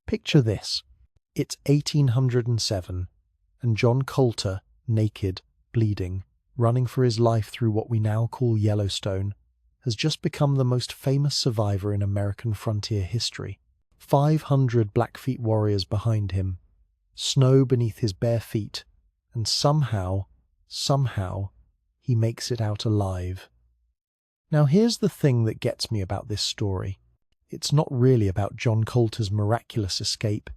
Picture this. It's 1807, and John Colter, naked, bleeding, running for his life through what we now call Yellowstone, has just become the most famous survivor in American frontier history. 500 Blackfeet warriors behind him, snow beneath his bare feet, and somehow, he makes it out alive. Now here's the thing that gets me about this story. It's not really about John Colter's miraculous escape.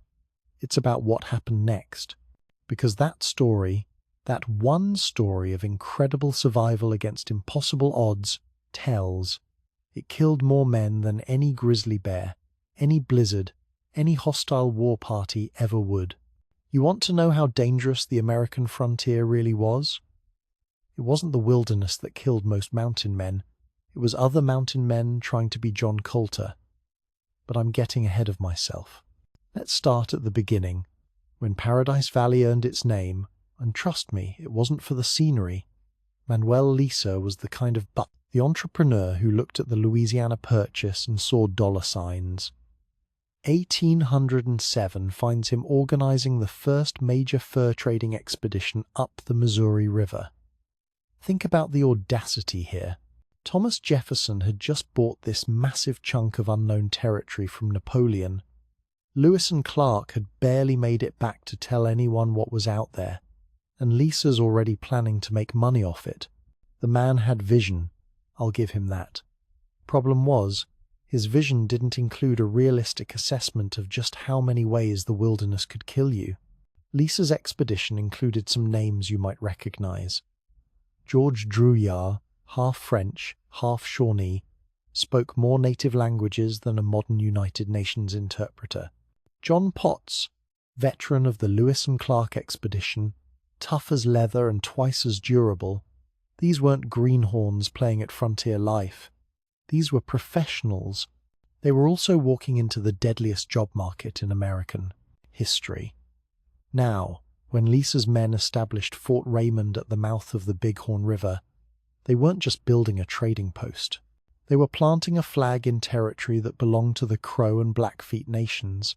It's about what happened next. Because that story, that one story of incredible survival against impossible odds, tells. It killed more men than any grizzly bear, any blizzard, any hostile war party ever would. You want to know how dangerous the American frontier really was? It wasn't the wilderness that killed most mountain men. It was other mountain men trying to be John Colter. But I'm getting ahead of myself. Let's start at the beginning, when Paradise Valley earned its name, and trust me, it wasn't for the scenery. Manuel Lisa was the kind of the entrepreneur who looked at the Louisiana Purchase and saw dollar signs. 1807 finds him organizing the first major fur trading expedition up the Missouri River. Think about the audacity here. Thomas Jefferson had just bought this massive chunk of unknown territory from Napoleon. Lewis and Clark had barely made it back to tell anyone what was out there, and Lisa's already planning to make money off it. The man had vision, I'll give him that. Problem was, his vision didn't include a realistic assessment of just how many ways the wilderness could kill you. Lisa's expedition included some names you might recognize. George Drouillard, half French, half Shawnee, spoke more native languages than a modern United Nations interpreter. John Potts, veteran of the Lewis and Clark expedition, tough as leather and twice as durable. These weren't greenhorns playing at frontier life. These were professionals. They were also walking into the deadliest job market in American history. Now, when Lisa's men established Fort Raymond at the mouth of the Bighorn River, they weren't just building a trading post. They were planting a flag in territory that belonged to the Crow and Blackfeet nations.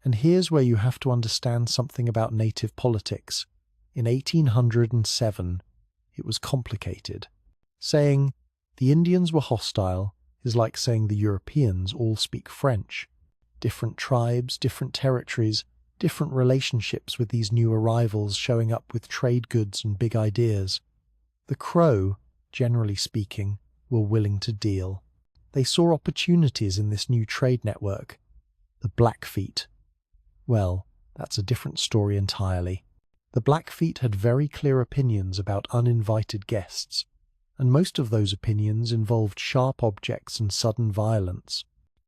And here's where you have to understand something about native politics. In 1807, it was complicated. Saying the Indians were hostile is like saying the Europeans all speak French. Different tribes, different territories, different relationships with these new arrivals showing up with trade goods and big ideas. The Crow, generally speaking, were willing to deal. They saw opportunities in this new trade network. The Blackfeet. Well, that's a different story entirely. The Blackfeet had very clear opinions about uninvited guests, and most of those opinions involved sharp objects and sudden violence.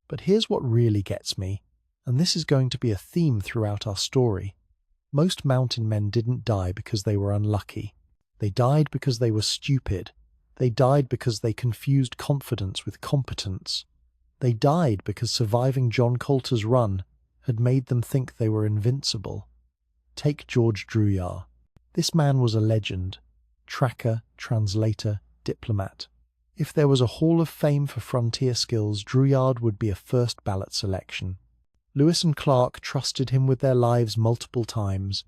But here's what really gets me, and this is going to be a theme throughout our story. Most mountain men didn't die because they were unlucky. They died because they were stupid. They died because they confused confidence with competence. They died because surviving John Colter's run had made them think they were invincible. Take George Drouillard. This man was a legend. Tracker, translator, diplomat. If there was a hall of fame for frontier skills, Drouillard would be a first ballot selection. Lewis and Clark trusted him with their lives multiple times,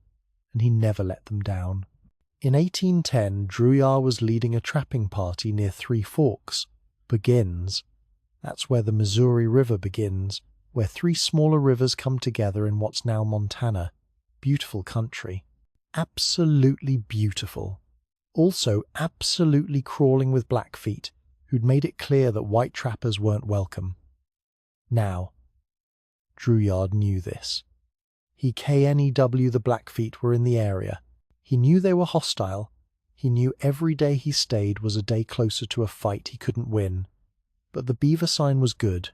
and he never let them down. In 1810, Drouillard was leading a trapping party near Three Forks, Begins. That's where the Missouri River begins, where three smaller rivers come together in what's now Montana. Beautiful country. Absolutely beautiful. Also absolutely crawling with Blackfeet, who'd made it clear that white trappers weren't welcome. Now, Drouillard knew this. He KNEW the Blackfeet were in the area. He knew they were hostile. He knew every day he stayed was a day closer to a fight he couldn't win. But the beaver sign was good.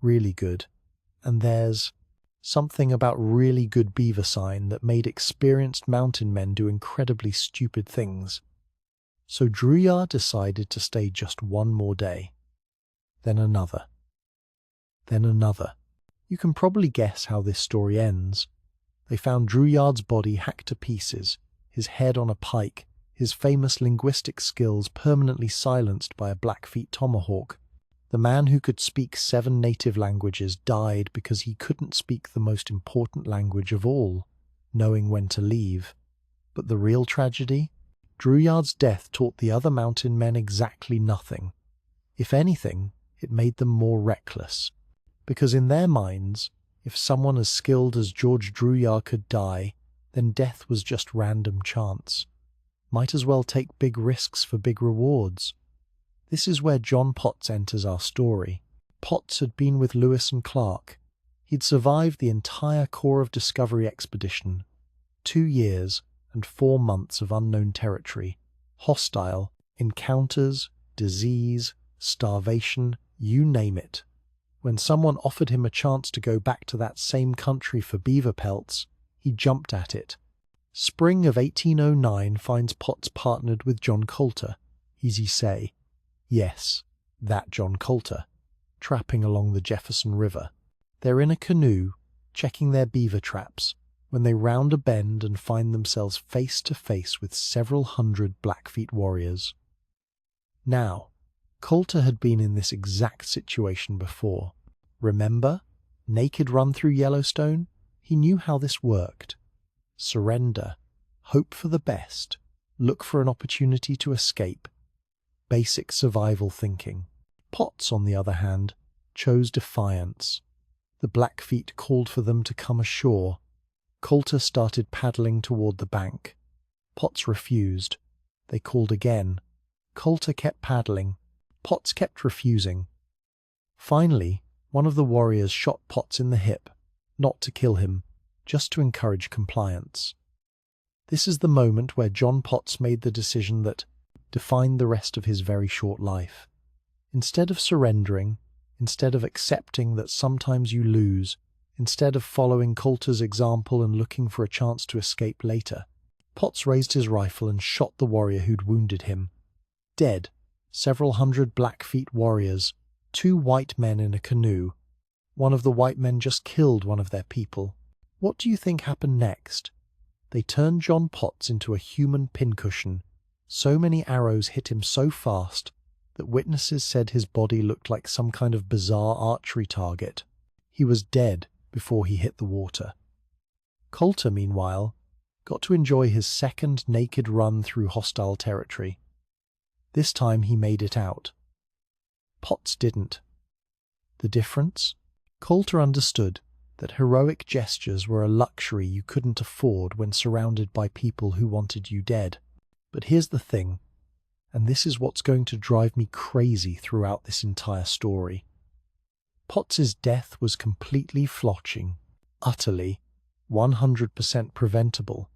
Really good. And there's something about really good beaver sign that made experienced mountain men do incredibly stupid things. So Drouillard decided to stay just one more day. Then another. Then another. You can probably guess how this story ends. They found Drouillard's body hacked to pieces, his head on a pike, his famous linguistic skills permanently silenced by a Blackfeet tomahawk. The man who could speak 7 native languages died because he couldn't speak the most important language of all, knowing when to leave. But the real tragedy? Drouillard's death taught the other mountain men exactly nothing. If anything, it made them more reckless. Because in their minds, if someone as skilled as George Drouillard could die, then death was just random chance. Might as well take big risks for big rewards. This is where John Potts enters our story. Potts had been with Lewis and Clark. He'd survived the entire Corps of Discovery expedition, 2 years and 4 months of unknown territory, hostile, encounters, disease, starvation, you name it. When someone offered him a chance to go back to that same country for beaver pelts, he jumped at it. Spring of 1809 finds Potts partnered with John Colter. Easy say. Yes, that John Colter, trapping along the Jefferson River. They're in a canoe, checking their beaver traps, when they round a bend and find themselves face to face with several hundred Blackfeet warriors. Now, Colter had been in this exact situation before. Remember? Naked Run through Yellowstone? He knew how this worked. Surrender, hope for the best, look for an opportunity to escape. Basic survival thinking. Potts, on the other hand, chose defiance. The Blackfeet called for them to come ashore. Colter started paddling toward the bank. Potts refused. They called again. Colter kept paddling. Potts kept refusing. Finally, one of the warriors shot Potts in the hip, not to kill him, just to encourage compliance. This is the moment where John Potts made the decision that defined the rest of his very short life. Instead of surrendering, instead of accepting that sometimes you lose, instead of following Colter's example and looking for a chance to escape later, Potts raised his rifle and shot the warrior who'd wounded him. Dead, several hundred Blackfeet warriors, 2 white men in a canoe. One of the white men just killed one of their people. What do you think happened next? They turned John Potts into a human pincushion. So many arrows hit him so fast that witnesses said his body looked like some kind of bizarre archery target. He was dead before he hit the water. Colter, meanwhile, got to enjoy his second naked run through hostile territory. This time he made it out. Potts didn't. The difference? Colter understood that heroic gestures were a luxury you couldn't afford when surrounded by people who wanted you dead. But here's the thing, and this is what's going to drive me crazy throughout this entire story. Potts's death was completely flotching, utterly, 100% preventable.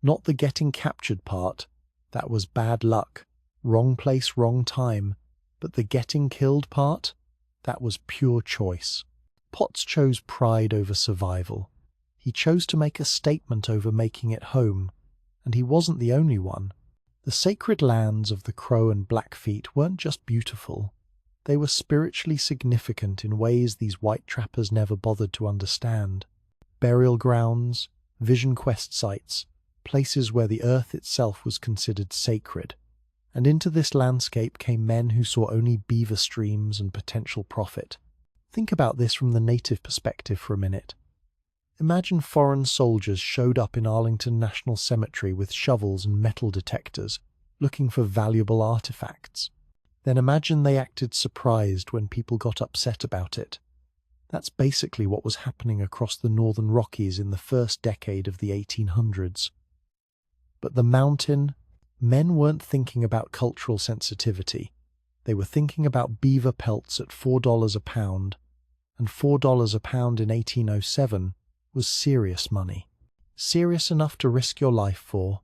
Not the getting captured part, that was bad luck, wrong place, wrong time, but the getting killed part, that was pure choice. Potts chose pride over survival. He chose to make a statement over making it home, and he wasn't the only one. The sacred lands of the Crow and Blackfeet weren't just beautiful. They were spiritually significant in ways these white trappers never bothered to understand. Burial grounds, vision quest sites, places where the earth itself was considered sacred. And into this landscape came men who saw only beaver streams and potential profit. Think about this from the native perspective for a minute. Imagine foreign soldiers showed up in Arlington National Cemetery with shovels and metal detectors, looking for valuable artifacts. Then imagine they acted surprised when people got upset about it. That's basically what was happening across the Northern Rockies in the first decade of the 1800s. But the mountain, men weren't thinking about cultural sensitivity. They were thinking about beaver pelts at $4 a pound, and $4 a pound in 1807 was serious money. Serious enough to risk your life for,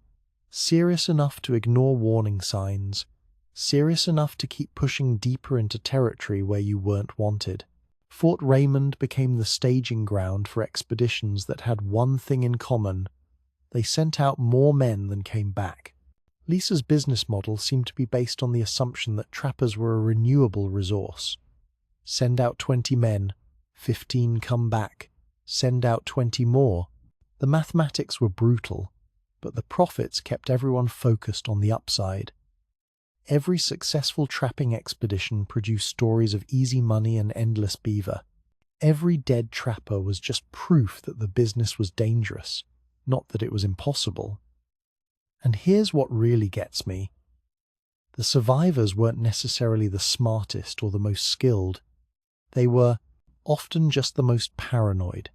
serious enough to ignore warning signs, serious enough to keep pushing deeper into territory where you weren't wanted. Fort Raymond became the staging ground for expeditions that had one thing in common: they sent out more men than came back. Lisa's business model seemed to be based on the assumption that trappers were a renewable resource. Send out 20 men, 15 come back. Send out 20 more. The mathematics were brutal, but the profits kept everyone focused on the upside. Every successful trapping expedition produced stories of easy money and endless beaver. Every dead trapper was just proof that the business was dangerous, not that it was impossible. And here's what really gets me. The survivors weren't necessarily the smartest or the most skilled. They were often just the most paranoid.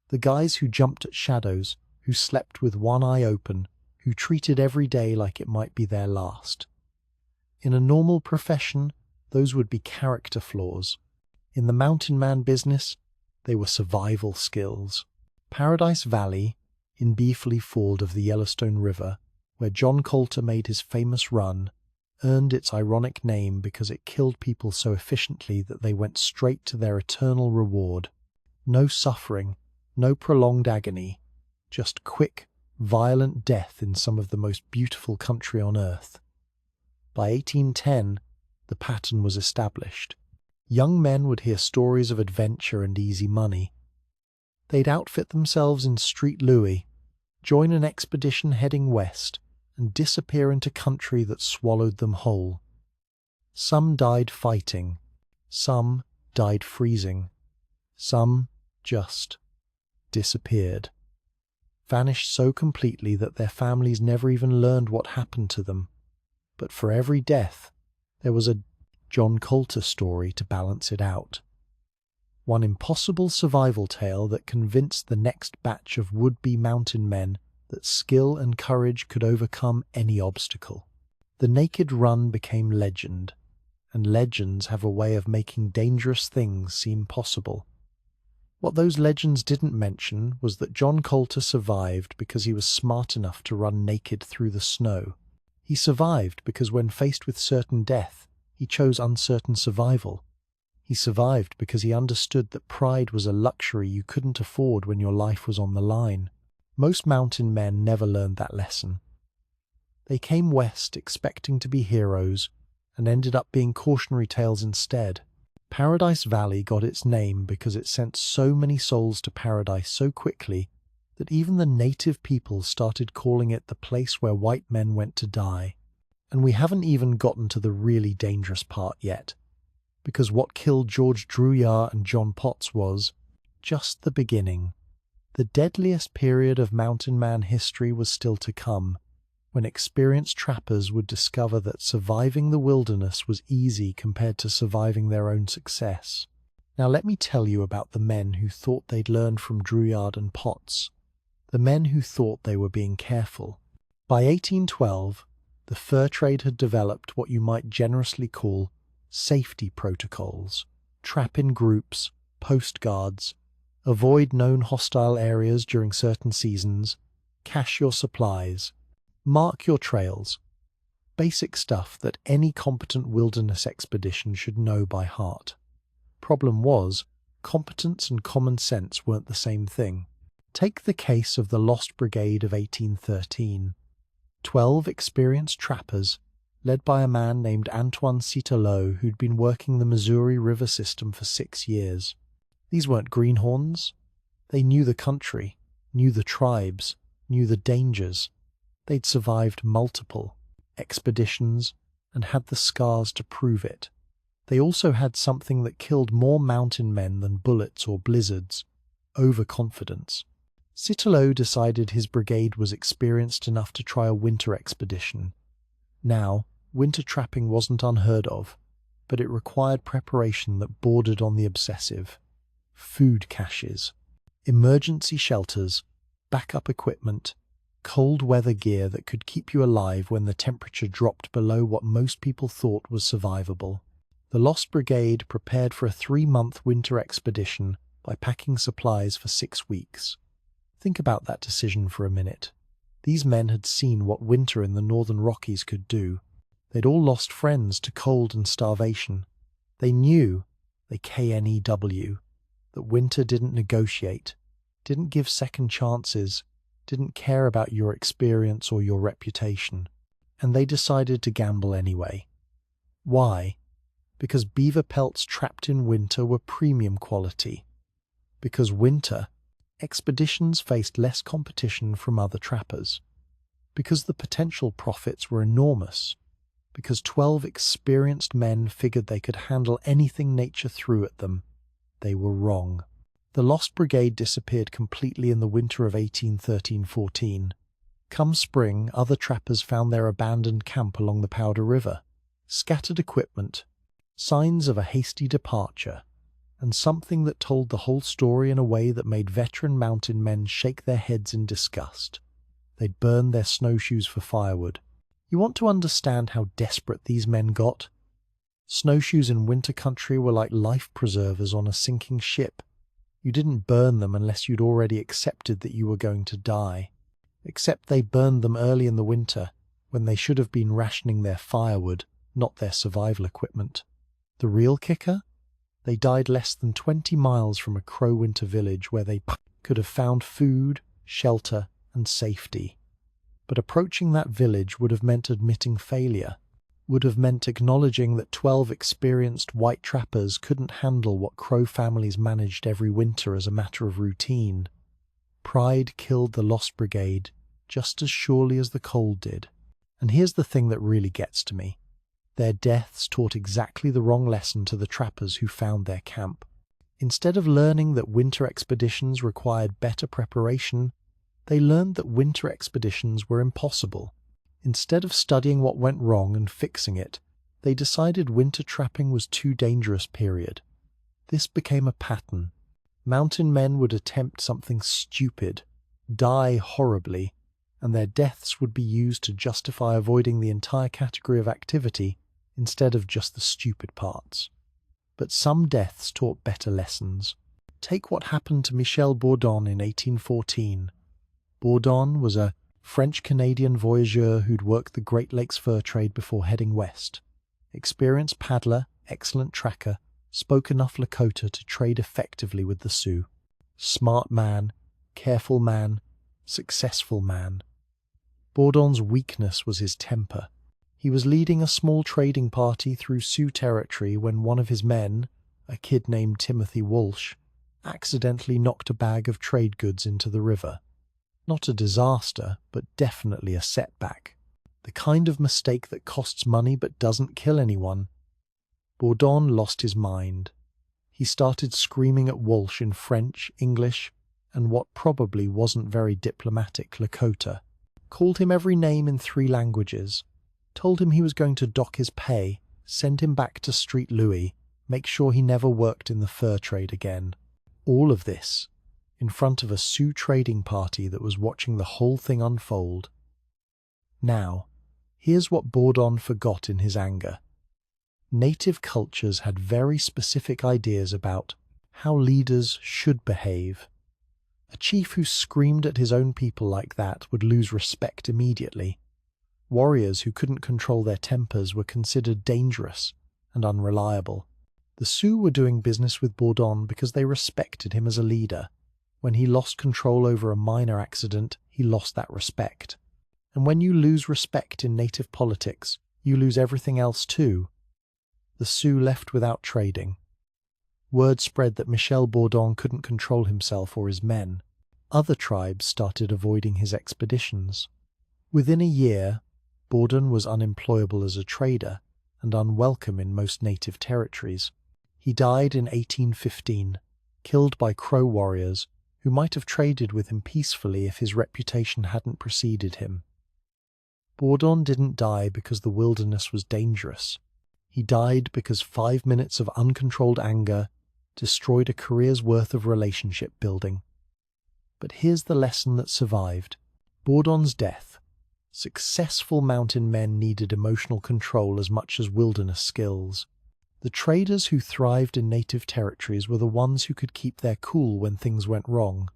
The guys who jumped at shadows, who slept with one eye open, who treated every day like it might be their last. In a normal profession, those would be character flaws. In the mountain man business, they were survival skills. Paradise Valley, in Beefley Ford of the Yellowstone River, where John Colter made his famous run, earned its ironic name because it killed people so efficiently that they went straight to their eternal reward. No suffering, no prolonged agony, just quick, violent death in some of the most beautiful country on earth. By 1810, the pattern was established. Young men would hear stories of adventure and easy money. They'd outfit themselves in Street Louis, join an expedition heading west, and disappear into country that swallowed them whole. Some died fighting, some died freezing, some just disappeared. Vanished so completely that their families never even learned what happened to them. But for every death, there was a John Colter story to balance it out. One impossible survival tale that convinced the next batch of would-be mountain men that skill and courage could overcome any obstacle. The Naked Run became legend, and legends have a way of making dangerous things seem possible. What those legends didn't mention was that John Colter survived because he was smart enough to run naked through the snow. He survived because when faced with certain death, he chose uncertain survival. He survived because he understood that pride was a luxury you couldn't afford when your life was on the line. Most mountain men never learned that lesson. They came west expecting to be heroes and ended up being cautionary tales instead. Paradise Valley got its name because it sent so many souls to paradise so quickly that even the native people started calling it the place where white men went to die. And we haven't even gotten to the really dangerous part yet, because what killed George Drouillard and John Potts was just the beginning. The deadliest period of mountain man history was still to come, when experienced trappers would discover that surviving the wilderness was easy compared to surviving their own success. Now let me tell you about the men who thought they'd learned from Drouillard and Potts. The men who thought they were being careful. By 1812, the fur trade had developed what you might generously call safety protocols. Trap in groups, post guards, avoid known hostile areas during certain seasons, cache your supplies, mark your trails. Basic stuff that any competent wilderness expedition should know by heart. Problem was, competence and common sense weren't the same thing. Take the case of the Lost Brigade of 1813. 12 experienced trappers, led by a man named Antoine Citelau, who'd been working the Missouri River system for 6 years. These weren't greenhorns. They knew the country, knew the tribes, knew the dangers. They'd survived multiple expeditions and had the scars to prove it. They also had something that killed more mountain men than bullets or blizzards: overconfidence. Citelau decided his brigade was experienced enough to try a winter expedition. Now, winter trapping wasn't unheard of, but it required preparation that bordered on the obsessive. Food caches, emergency shelters, backup equipment, cold weather gear that could keep you alive when the temperature dropped below what most people thought was survivable. The Lost Brigade prepared for a 3-month winter expedition by packing supplies for 6 weeks. Think about that decision for a minute. These men had seen what winter in the northern Rockies could do. They'd all lost friends to cold and starvation. They knew, they KNEW, that winter didn't negotiate, didn't give second chances, didn't care about your experience or your reputation. And they decided to gamble anyway. Why? Because beaver pelts trapped in winter were premium quality. Because winter, expeditions faced less competition from other trappers. Because the potential profits were enormous. because 12 experienced men figured they could handle anything nature threw at them. They were wrong. The Lost Brigade disappeared completely in the winter of 1813-14. Come spring, other trappers found their abandoned camp along the Powder River. Scattered equipment, signs of a hasty departure, and something that told the whole story in a way that made veteran mountain men shake their heads in disgust. They'd burned their snowshoes for firewood. You want to understand how desperate these men got? Snowshoes in winter country were like life preservers on a sinking ship. You didn't burn them unless you'd already accepted that you were going to die. Except they burned them early in the winter, when they should have been rationing their firewood, not their survival equipment. The real kicker? They died less than 20 miles from a Crow winter village where they could have found food, shelter, and safety. But approaching that village would have meant admitting failure, would have meant acknowledging that 12 experienced white trappers couldn't handle what Crow families managed every winter as a matter of routine. Pride killed the Lost Brigade just as surely as the cold did. And here's the thing that really gets to me. Their deaths taught exactly the wrong lesson to the trappers who found their camp. Instead of learning that winter expeditions required better preparation, they learned that winter expeditions were impossible. Instead of studying what went wrong and fixing it, they decided winter trapping was too dangerous, period. This became a pattern. Mountain men would attempt something stupid, die horribly, and their deaths would be used to justify avoiding the entire category of activity instead of just the stupid parts. But some deaths taught better lessons. Take what happened to Michel Bourdon in 1814. Bourdon was a French-Canadian voyageur who'd worked the Great Lakes fur trade before heading west. Experienced paddler, excellent tracker, spoke enough Lakota to trade effectively with the Sioux. Smart man, careful man, successful man. Bourdon's weakness was his temper. He was leading a small trading party through Sioux territory when one of his men, a kid named Timothy Walsh, accidentally knocked a bag of trade goods into the river. Not a disaster, but definitely a setback. The kind of mistake that costs money but doesn't kill anyone. Bourdon lost his mind. He started screaming at Walsh in French, English, and what probably wasn't very diplomatic Lakota. Called him every name in 3 languages. Told him he was going to dock his pay, send him back to Street Louis, make sure he never worked in the fur trade again. All of this in front of a Sioux trading party that was watching the whole thing unfold. Now, here's what Bourdon forgot in his anger. Native cultures had very specific ideas about how leaders should behave. A chief who screamed at his own people like that would lose respect immediately. Warriors who couldn't control their tempers were considered dangerous and unreliable. The Sioux were doing business with Bourdon because they respected him as a leader. When he lost control over a minor accident, he lost that respect. And when you lose respect in native politics, you lose everything else too. The Sioux left without trading. Word spread that Michel Bourdon couldn't control himself or his men. Other tribes started avoiding his expeditions. Within a year, Bourdon was unemployable as a trader and unwelcome in most native territories. He died in 1815, killed by Crow warriors who might have traded with him peacefully if his reputation hadn't preceded him. Bourdon didn't die because the wilderness was dangerous. He died because 5 minutes of uncontrolled anger destroyed a career's worth of relationship building. But here's the lesson that survived. Bourdon's death. Successful mountain men needed emotional control as much as wilderness skills. The traders who thrived in native territories were the ones who could keep their cool when things went wrong,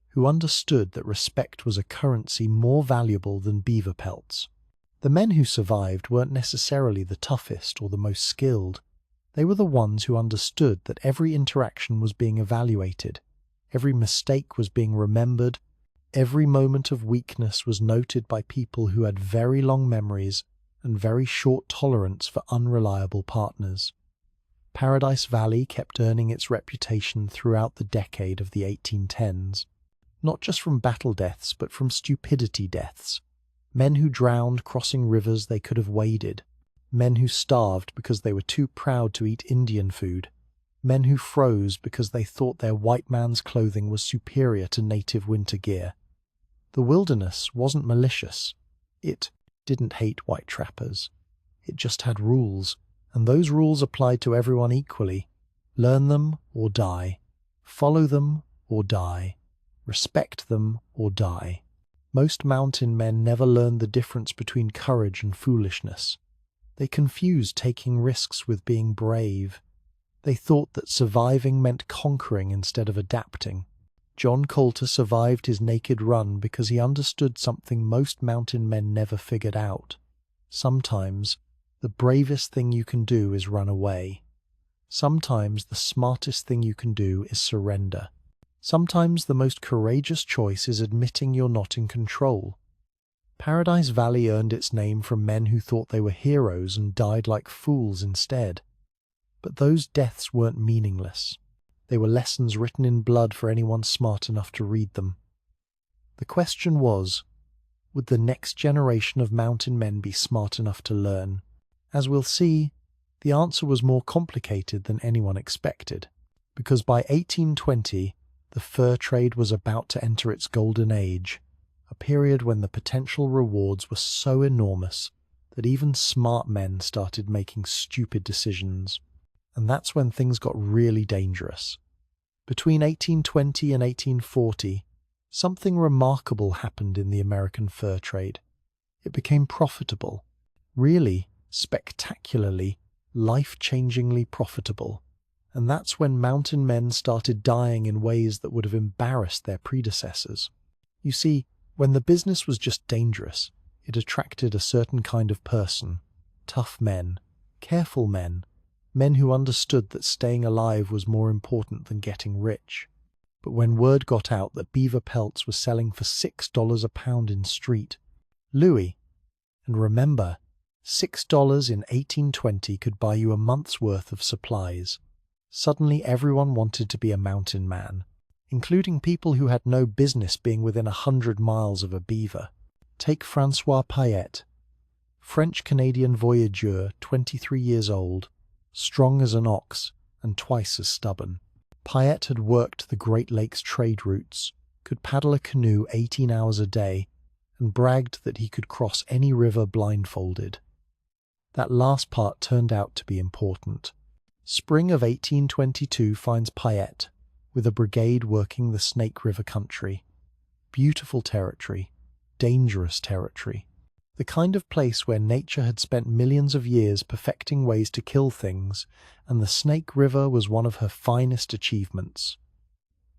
who understood that respect was a currency more valuable than beaver pelts. The men who survived weren't necessarily the toughest or the most skilled. They were the ones who understood that every interaction was being evaluated, every mistake was being remembered, every moment of weakness was noted by people who had very long memories and very short tolerance for unreliable partners. Paradise Valley kept earning its reputation throughout the decade of the 1810s, not just from battle deaths but from stupidity deaths, men who drowned crossing rivers they could have waded, Men who starved because they were too proud to eat Indian food. Men who froze because they thought their white man's clothing was superior to native winter gear. The wilderness wasn't malicious. It didn't hate white trappers. It just had rules, and those rules applied to everyone equally. Learn them or die. Follow them or die. Respect them or die. Most mountain men never learned the difference between courage and foolishness. They confused taking risks with being brave. They thought that surviving meant conquering instead of adapting. John Colter survived his naked run because he understood something most mountain men never figured out. Sometimes, the bravest thing you can do is run away. Sometimes, the smartest thing you can do is surrender. Sometimes, the most courageous choice is admitting you're not in control. Paradise Valley earned its name from men who thought they were heroes and died like fools instead. But those deaths weren't meaningless. They were lessons written in blood for anyone smart enough to read them. The question was, would the next generation of mountain men be smart enough to learn? As we'll see, the answer was more complicated than anyone expected, because by 1820, the fur trade was about to enter its golden age, a period when the potential rewards were so enormous that even smart men started making stupid decisions. And that's when things got really dangerous. Between 1820 and 1840, something remarkable happened in the American fur trade. It became profitable, really spectacularly, life-changingly profitable. And that's when mountain men started dying in ways that would have embarrassed their predecessors. You see, when the business was just dangerous, it attracted a certain kind of person, tough men, careful men, men who understood that staying alive was more important than getting rich. But when word got out that beaver pelts were selling for $6 a pound in street, Louis, and remember, $6 in 1820 could buy you a month's worth of supplies. Suddenly everyone wanted to be a mountain man, including people who had no business being within 100 miles of a beaver. Take Francois Payette, French-Canadian voyageur, 23 years old, strong as an ox and twice as stubborn. Payette had worked the Great Lakes trade routes, could paddle a canoe 18 hours a day, and bragged that he could cross any river blindfolded. That last part turned out to be important. Spring of 1822 finds Payette, with a brigade working the Snake River country. Beautiful territory, dangerous territory. The kind of place where nature had spent millions of years perfecting ways to kill things, and the Snake River was one of her finest achievements.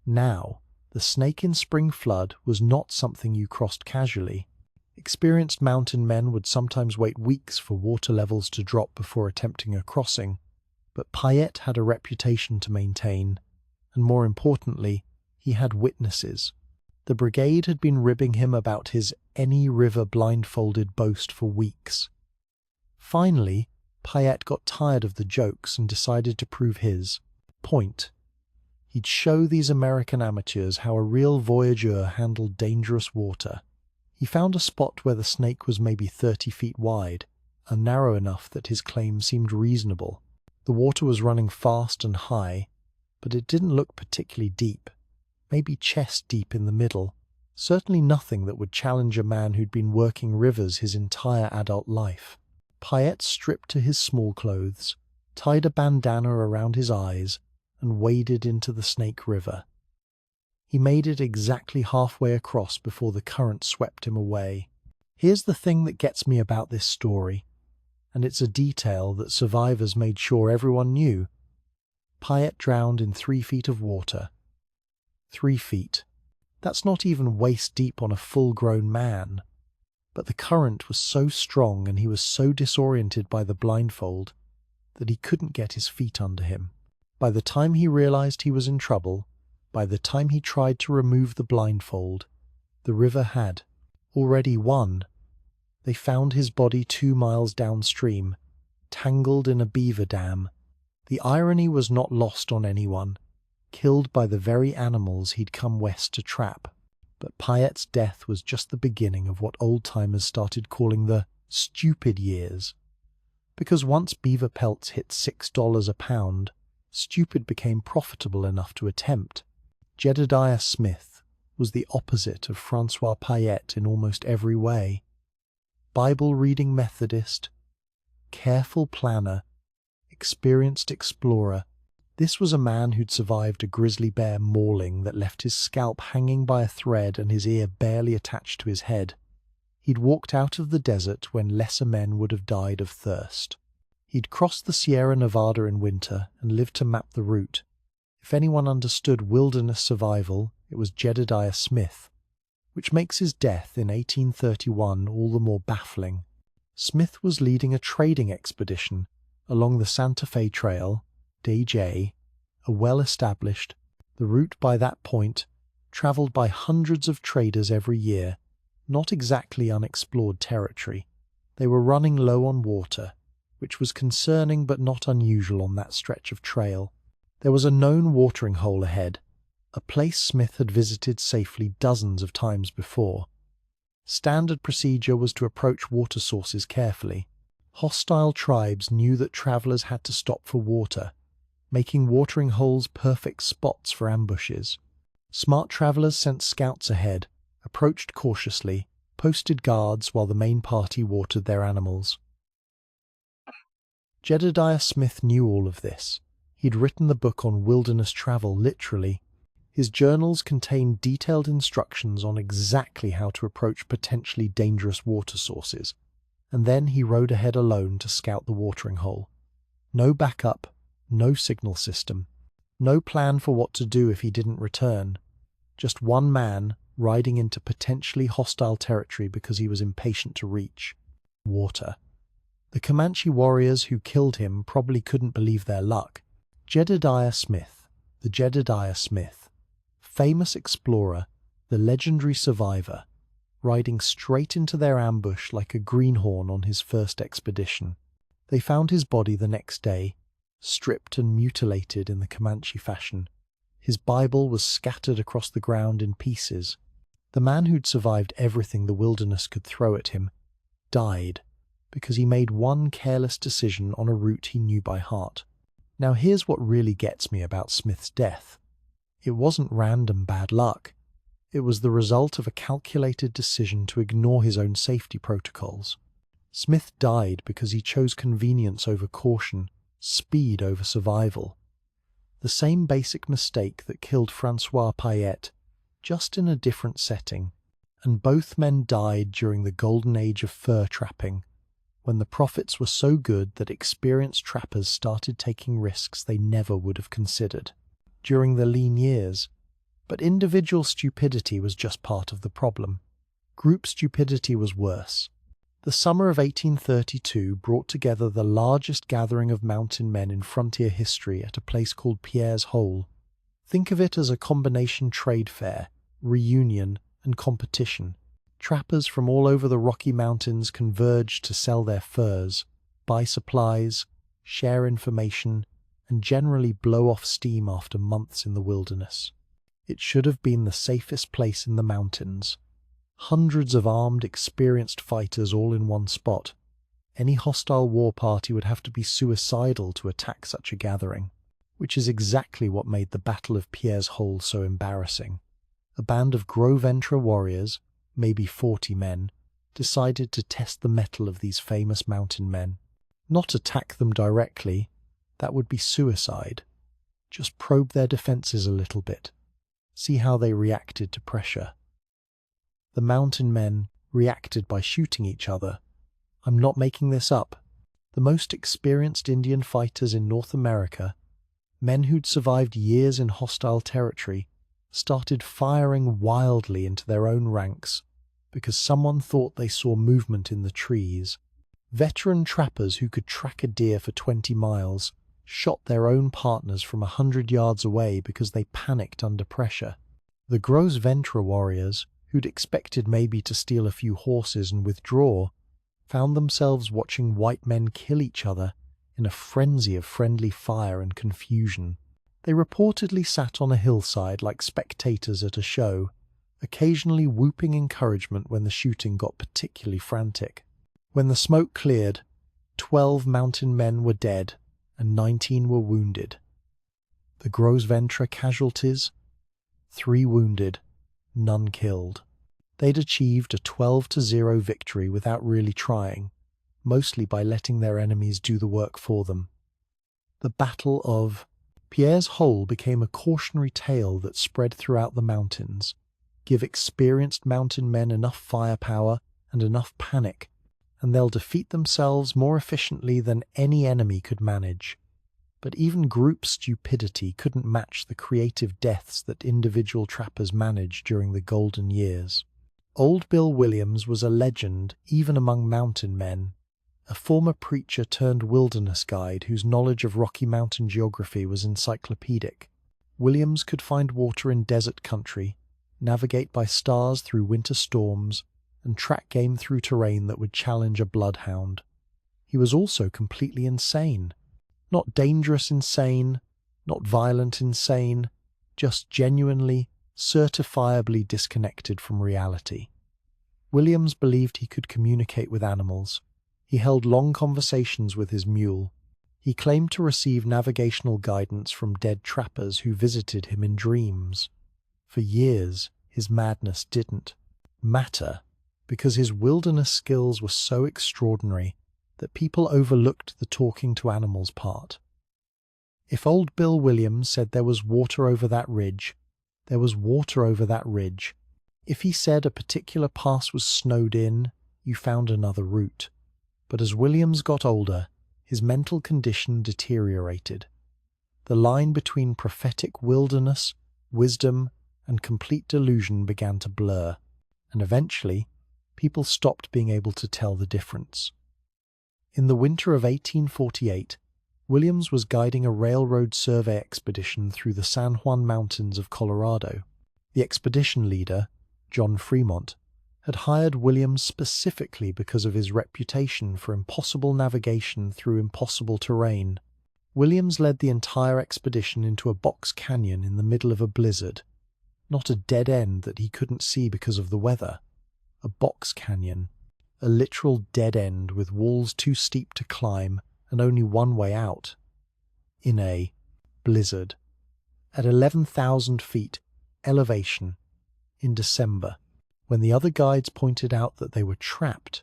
Now, the Snake in spring flood was not something you crossed casually. Experienced mountain men would sometimes wait weeks for water levels to drop before attempting a crossing, but Payette had a reputation to maintain, and more importantly, he had witnesses. The brigade had been ribbing him about his any river blindfolded boast for weeks. Finally, Payette got tired of the jokes and decided to prove his point. He'd show these American amateurs how a real voyageur handled dangerous water. He found a spot where the Snake was maybe 30 feet wide, and narrow enough that his claim seemed reasonable. The water was running fast and high, but it didn't look particularly deep. Maybe chest deep in the middle, certainly nothing that would challenge a man who'd been working rivers his entire adult life. Payette stripped to his small clothes, tied a bandana around his eyes, and waded into the Snake River. He made it exactly halfway across before the current swept him away. Here's the thing that gets me about this story, and it's a detail that survivors made sure everyone knew. Payette drowned in 3 feet of water. 3 feet. That's not even waist deep on a full-grown man. But the current was so strong and he was so disoriented by the blindfold that he couldn't get his feet under him. By the time he realized he was in trouble, by the time he tried to remove the blindfold, the river had already won. They found his body 2 miles downstream, tangled in a beaver dam. The irony was not lost on anyone. Killed by the very animals he'd come west to trap. But Payette's death was just the beginning of what old-timers started calling the stupid years. Because once beaver pelts hit $6 a pound, stupid became profitable enough to attempt. Jedediah Smith was the opposite of Francois Payette in almost every way. Bible-reading Methodist, careful planner, experienced explorer, this was a man who'd survived a grizzly bear mauling that left his scalp hanging by a thread and his ear barely attached to his head. He'd walked out of the desert when lesser men would have died of thirst. He'd crossed the Sierra Nevada in winter and lived to map the route. If anyone understood wilderness survival, it was Jedediah Smith, which makes his death in 1831 all the more baffling. Smith was leading a trading expedition along the Santa Fe Trail, DJ, a well-established, the route by that point, traveled by hundreds of traders every year, not exactly unexplored territory. They were running low on water, which was concerning but not unusual on that stretch of trail. There was a known watering hole ahead, a place Smith had visited safely dozens of times before. Standard procedure was to approach water sources carefully. Hostile tribes knew that travelers had to stop for water, making watering holes perfect spots for ambushes. Smart travelers sent scouts ahead, approached cautiously, posted guards while the main party watered their animals. Jedediah Smith knew all of this. He'd written the book on wilderness travel literally. His journals contained detailed instructions on exactly how to approach potentially dangerous water sources, and then he rode ahead alone to scout the watering hole. No backup, no signal system, no plan for what to do if he didn't return. Just one man riding into potentially hostile territory because he was impatient to reach water. The Comanche warriors who killed him probably couldn't believe their luck. Jedediah Smith, the Jedediah Smith, famous explorer, the legendary survivor, riding straight into their ambush like a greenhorn on his first expedition. They found his body the next day, stripped and mutilated in the Comanche fashion. His Bible was scattered across the ground in pieces. The man who'd survived everything the wilderness could throw at him died because he made one careless decision on a route he knew by heart. Now here's what really gets me about Smith's death. It wasn't random bad luck. It was the result of a calculated decision to ignore his own safety protocols. Smith died because he chose convenience over caution, speed over survival. The same basic mistake that killed Francois Payette, just in a different setting. And both men died during the golden age of fur trapping, when the profits were so good that experienced trappers started taking risks they never would have considered during the lean years. But individual stupidity was just part of the problem. Group stupidity was worse. The summer of 1832 brought together the largest gathering of mountain men in frontier history at a place called Pierre's Hole. Think of it as a combination trade fair, reunion, and competition. Trappers from all over the Rocky Mountains converged to sell their furs, buy supplies, share information, and generally blow off steam after months in the wilderness. It should have been the safest place in the mountains. Hundreds of armed, experienced fighters all in one spot. Any hostile war party would have to be suicidal to attack such a gathering, which is exactly what made the Battle of Pierre's Hole so embarrassing. A band of Gros Ventre warriors, maybe 40 men, decided to test the mettle of these famous mountain men. Not attack them directly, that would be suicide. Just probe their defenses a little bit. See how they reacted to pressure. The mountain men reacted by shooting each other. I'm not making this up. The most experienced Indian fighters in North America, men who'd survived years in hostile territory, started firing wildly into their own ranks because someone thought they saw movement in the trees. Veteran trappers who could track a deer for 20 miles shot their own partners from 100 yards away because they panicked under pressure. The Gros Ventre warriors, who'd expected maybe to steal a few horses and withdraw, found themselves watching white men kill each other in a frenzy of friendly fire and confusion. They reportedly sat on a hillside like spectators at a show, occasionally whooping encouragement when the shooting got particularly frantic. When the smoke cleared, 12 mountain men were dead and 19 were wounded. The Gros Ventre casualties? 3 wounded, none killed. They'd achieved a 12-0 victory without really trying, mostly by letting their enemies do the work for them. The Battle of Pierre's Hole became a cautionary tale that spread throughout the mountains. Give experienced mountain men enough firepower and enough panic, and they'll defeat themselves more efficiently than any enemy could manage. But even group stupidity couldn't match the creative deaths that individual trappers managed during the golden years. Old Bill Williams was a legend even among mountain men, a former preacher turned wilderness guide whose knowledge of Rocky Mountain geography was encyclopedic. Williams could find water in desert country, navigate by stars through winter storms, and track game through terrain that would challenge a bloodhound. He was also completely insane. Not dangerous insane, not violent insane, just genuinely, certifiably disconnected from reality. Williams believed he could communicate with animals. He held long conversations with his mule. He claimed to receive navigational guidance from dead trappers who visited him in dreams. For years, his madness didn't matter because his wilderness skills were so extraordinary that people overlooked the talking to animals part. If old Bill Williams said there was water over that ridge, there was water over that ridge. If he said a particular pass was snowed in, you found another route. But as Williams got older, his mental condition deteriorated. The line between prophetic wilderness, wisdom, and complete delusion began to blur, and eventually, people stopped being able to tell the difference. In the winter of 1848, Williams was guiding a railroad survey expedition through the San Juan Mountains of Colorado. The expedition leader, John Fremont, had hired Williams specifically because of his reputation for impossible navigation through impossible terrain. Williams led the entire expedition into a box canyon in the middle of a blizzard, not a dead end that he couldn't see because of the weather. A box canyon, a literal dead end with walls too steep to climb and only one way out. In a blizzard. At 11,000 feet elevation, in December. When the other guides pointed out that they were trapped,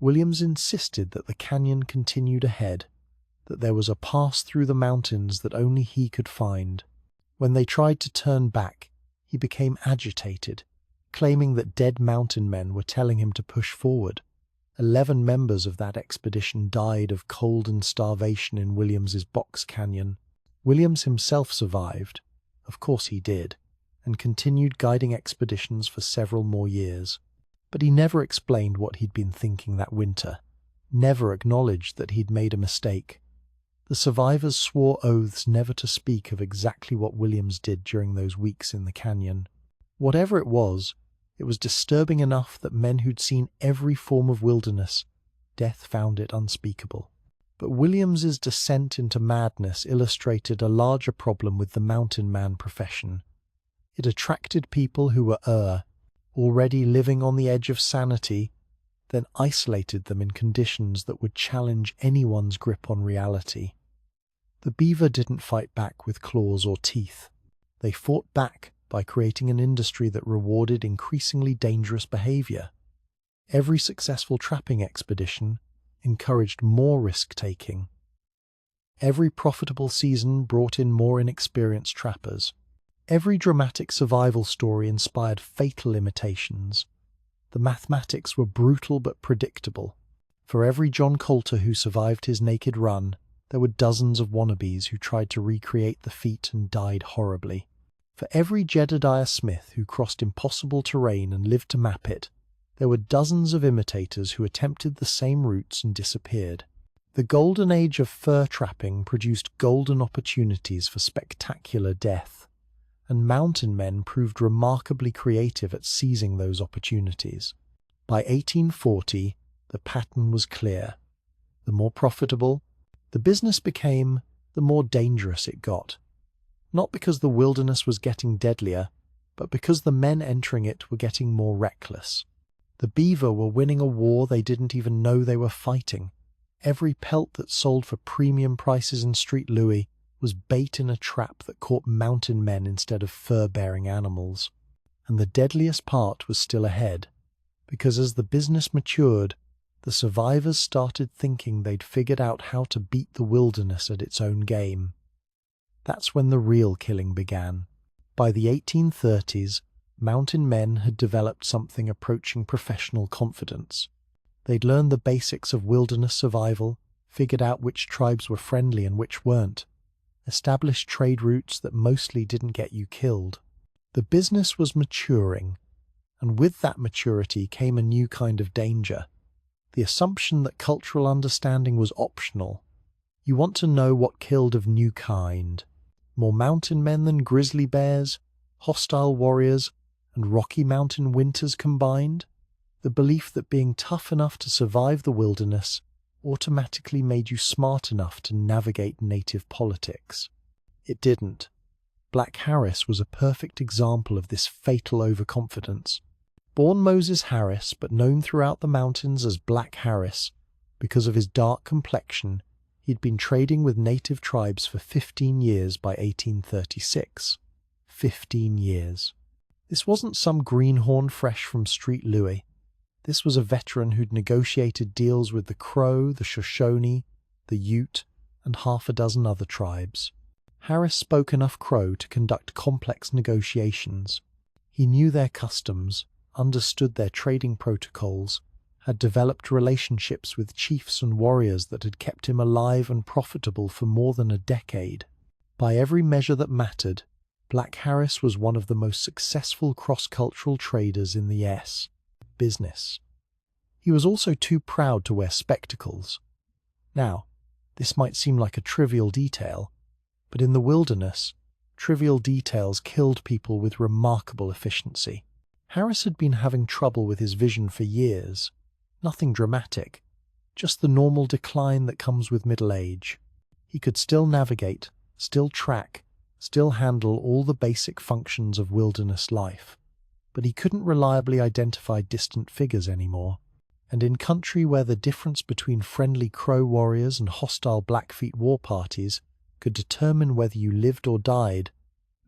Williams insisted that the canyon continued ahead, that there was a pass through the mountains that only he could find. When they tried to turn back, he became agitated, claiming that dead mountain men were telling him to push forward. 11 members of that expedition died of cold and starvation in Williams's box canyon. Williams himself survived, of course he did, and continued guiding expeditions for several more years. But he never explained what he'd been thinking that winter, never acknowledged that he'd made a mistake. The survivors swore oaths never to speak of exactly what Williams did during those weeks in the canyon. Whatever it was disturbing enough that men who'd seen every form of wilderness, death found it unspeakable. But Williams's descent into madness illustrated a larger problem with the mountain man profession. It attracted people who were already living on the edge of sanity, then isolated them in conditions that would challenge anyone's grip on reality. The beaver didn't fight back with claws or teeth. They fought back by creating an industry that rewarded increasingly dangerous behavior. Every successful trapping expedition encouraged more risk-taking. Every profitable season brought in more inexperienced trappers. Every dramatic survival story inspired fatal imitations. The mathematics were brutal but predictable. For every John Coulter who survived his naked run, there were dozens of wannabes who tried to recreate the feat and died horribly. For every Jedediah Smith who crossed impossible terrain and lived to map it, there were dozens of imitators who attempted the same routes and disappeared. The golden age of fur trapping produced golden opportunities for spectacular death, and mountain men proved remarkably creative at seizing those opportunities. By 1840, the pattern was clear. The more profitable the business became, the more dangerous it got. Not because the wilderness was getting deadlier, but because the men entering it were getting more reckless. The beaver were winning a war they didn't even know they were fighting. Every pelt that sold for premium prices in Street Louis was bait in a trap that caught mountain men instead of fur-bearing animals. And the deadliest part was still ahead, because as the business matured, the survivors started thinking they'd figured out how to beat the wilderness at its own game. That's when the real killing began. By the 1830s, mountain men had developed something approaching professional confidence. They'd learned the basics of wilderness survival, figured out which tribes were friendly and which weren't, established trade routes that mostly didn't get you killed. The business was maturing, and with that maturity came a new kind of danger. The assumption that cultural understanding was optional. You want to know what killed of new kind. More mountain men than grizzly bears, hostile warriors, and Rocky Mountain winters combined? The belief that being tough enough to survive the wilderness automatically made you smart enough to navigate native politics. It didn't. Black Harris was a perfect example of this fatal overconfidence. Born Moses Harris, but known throughout the mountains as Black Harris, because of his dark complexion, he'd been trading with native tribes for 15 years by 1836. 15 years. This wasn't some greenhorn fresh from Street Louis. This was a veteran who'd negotiated deals with the Crow, the Shoshone, the Ute, and half a dozen other tribes. Harris spoke enough Crow to conduct complex negotiations. He knew their customs, understood their trading protocols, had developed relationships with chiefs and warriors that had kept him alive and profitable for more than a decade. By every measure that mattered, Black Harris was one of the most successful cross-cultural traders in the business. He was also too proud to wear spectacles. Now, this might seem like a trivial detail, but in the wilderness, trivial details killed people with remarkable efficiency. Harris had been having trouble with his vision for years. Nothing dramatic, just the normal decline that comes with middle age. He could still navigate, still track, still handle all the basic functions of wilderness life, but he couldn't reliably identify distant figures anymore. And in country where the difference between friendly Crow warriors and hostile Blackfeet war parties could determine whether you lived or died,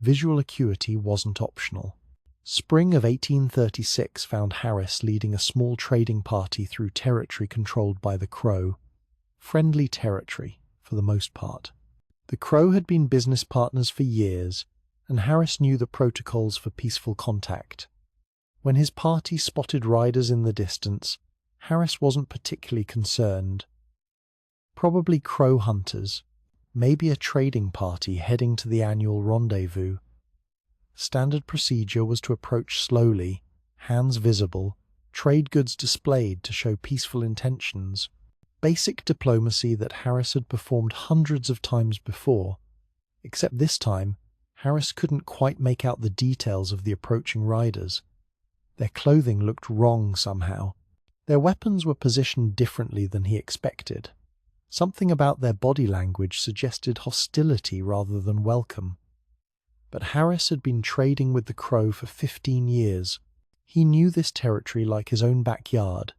visual acuity wasn't optional. Spring of 1836 found Harris leading a small trading party through territory controlled by the Crow. Friendly territory, for the most part. The Crow had been business partners for years, and Harris knew the protocols for peaceful contact. When his party spotted riders in the distance, Harris wasn't particularly concerned. Probably Crow hunters, maybe a trading party heading to the annual rendezvous. Standard procedure was to approach slowly, hands visible, trade goods displayed to show peaceful intentions. Basic diplomacy that Harris had performed hundreds of times before, except this time, Harris couldn't quite make out the details of the approaching riders. Their clothing looked wrong somehow. Their weapons were positioned differently than he expected. Something about their body language suggested hostility rather than welcome. But Harris had been trading with the Crow for 15 years. He knew this territory like his own backyard.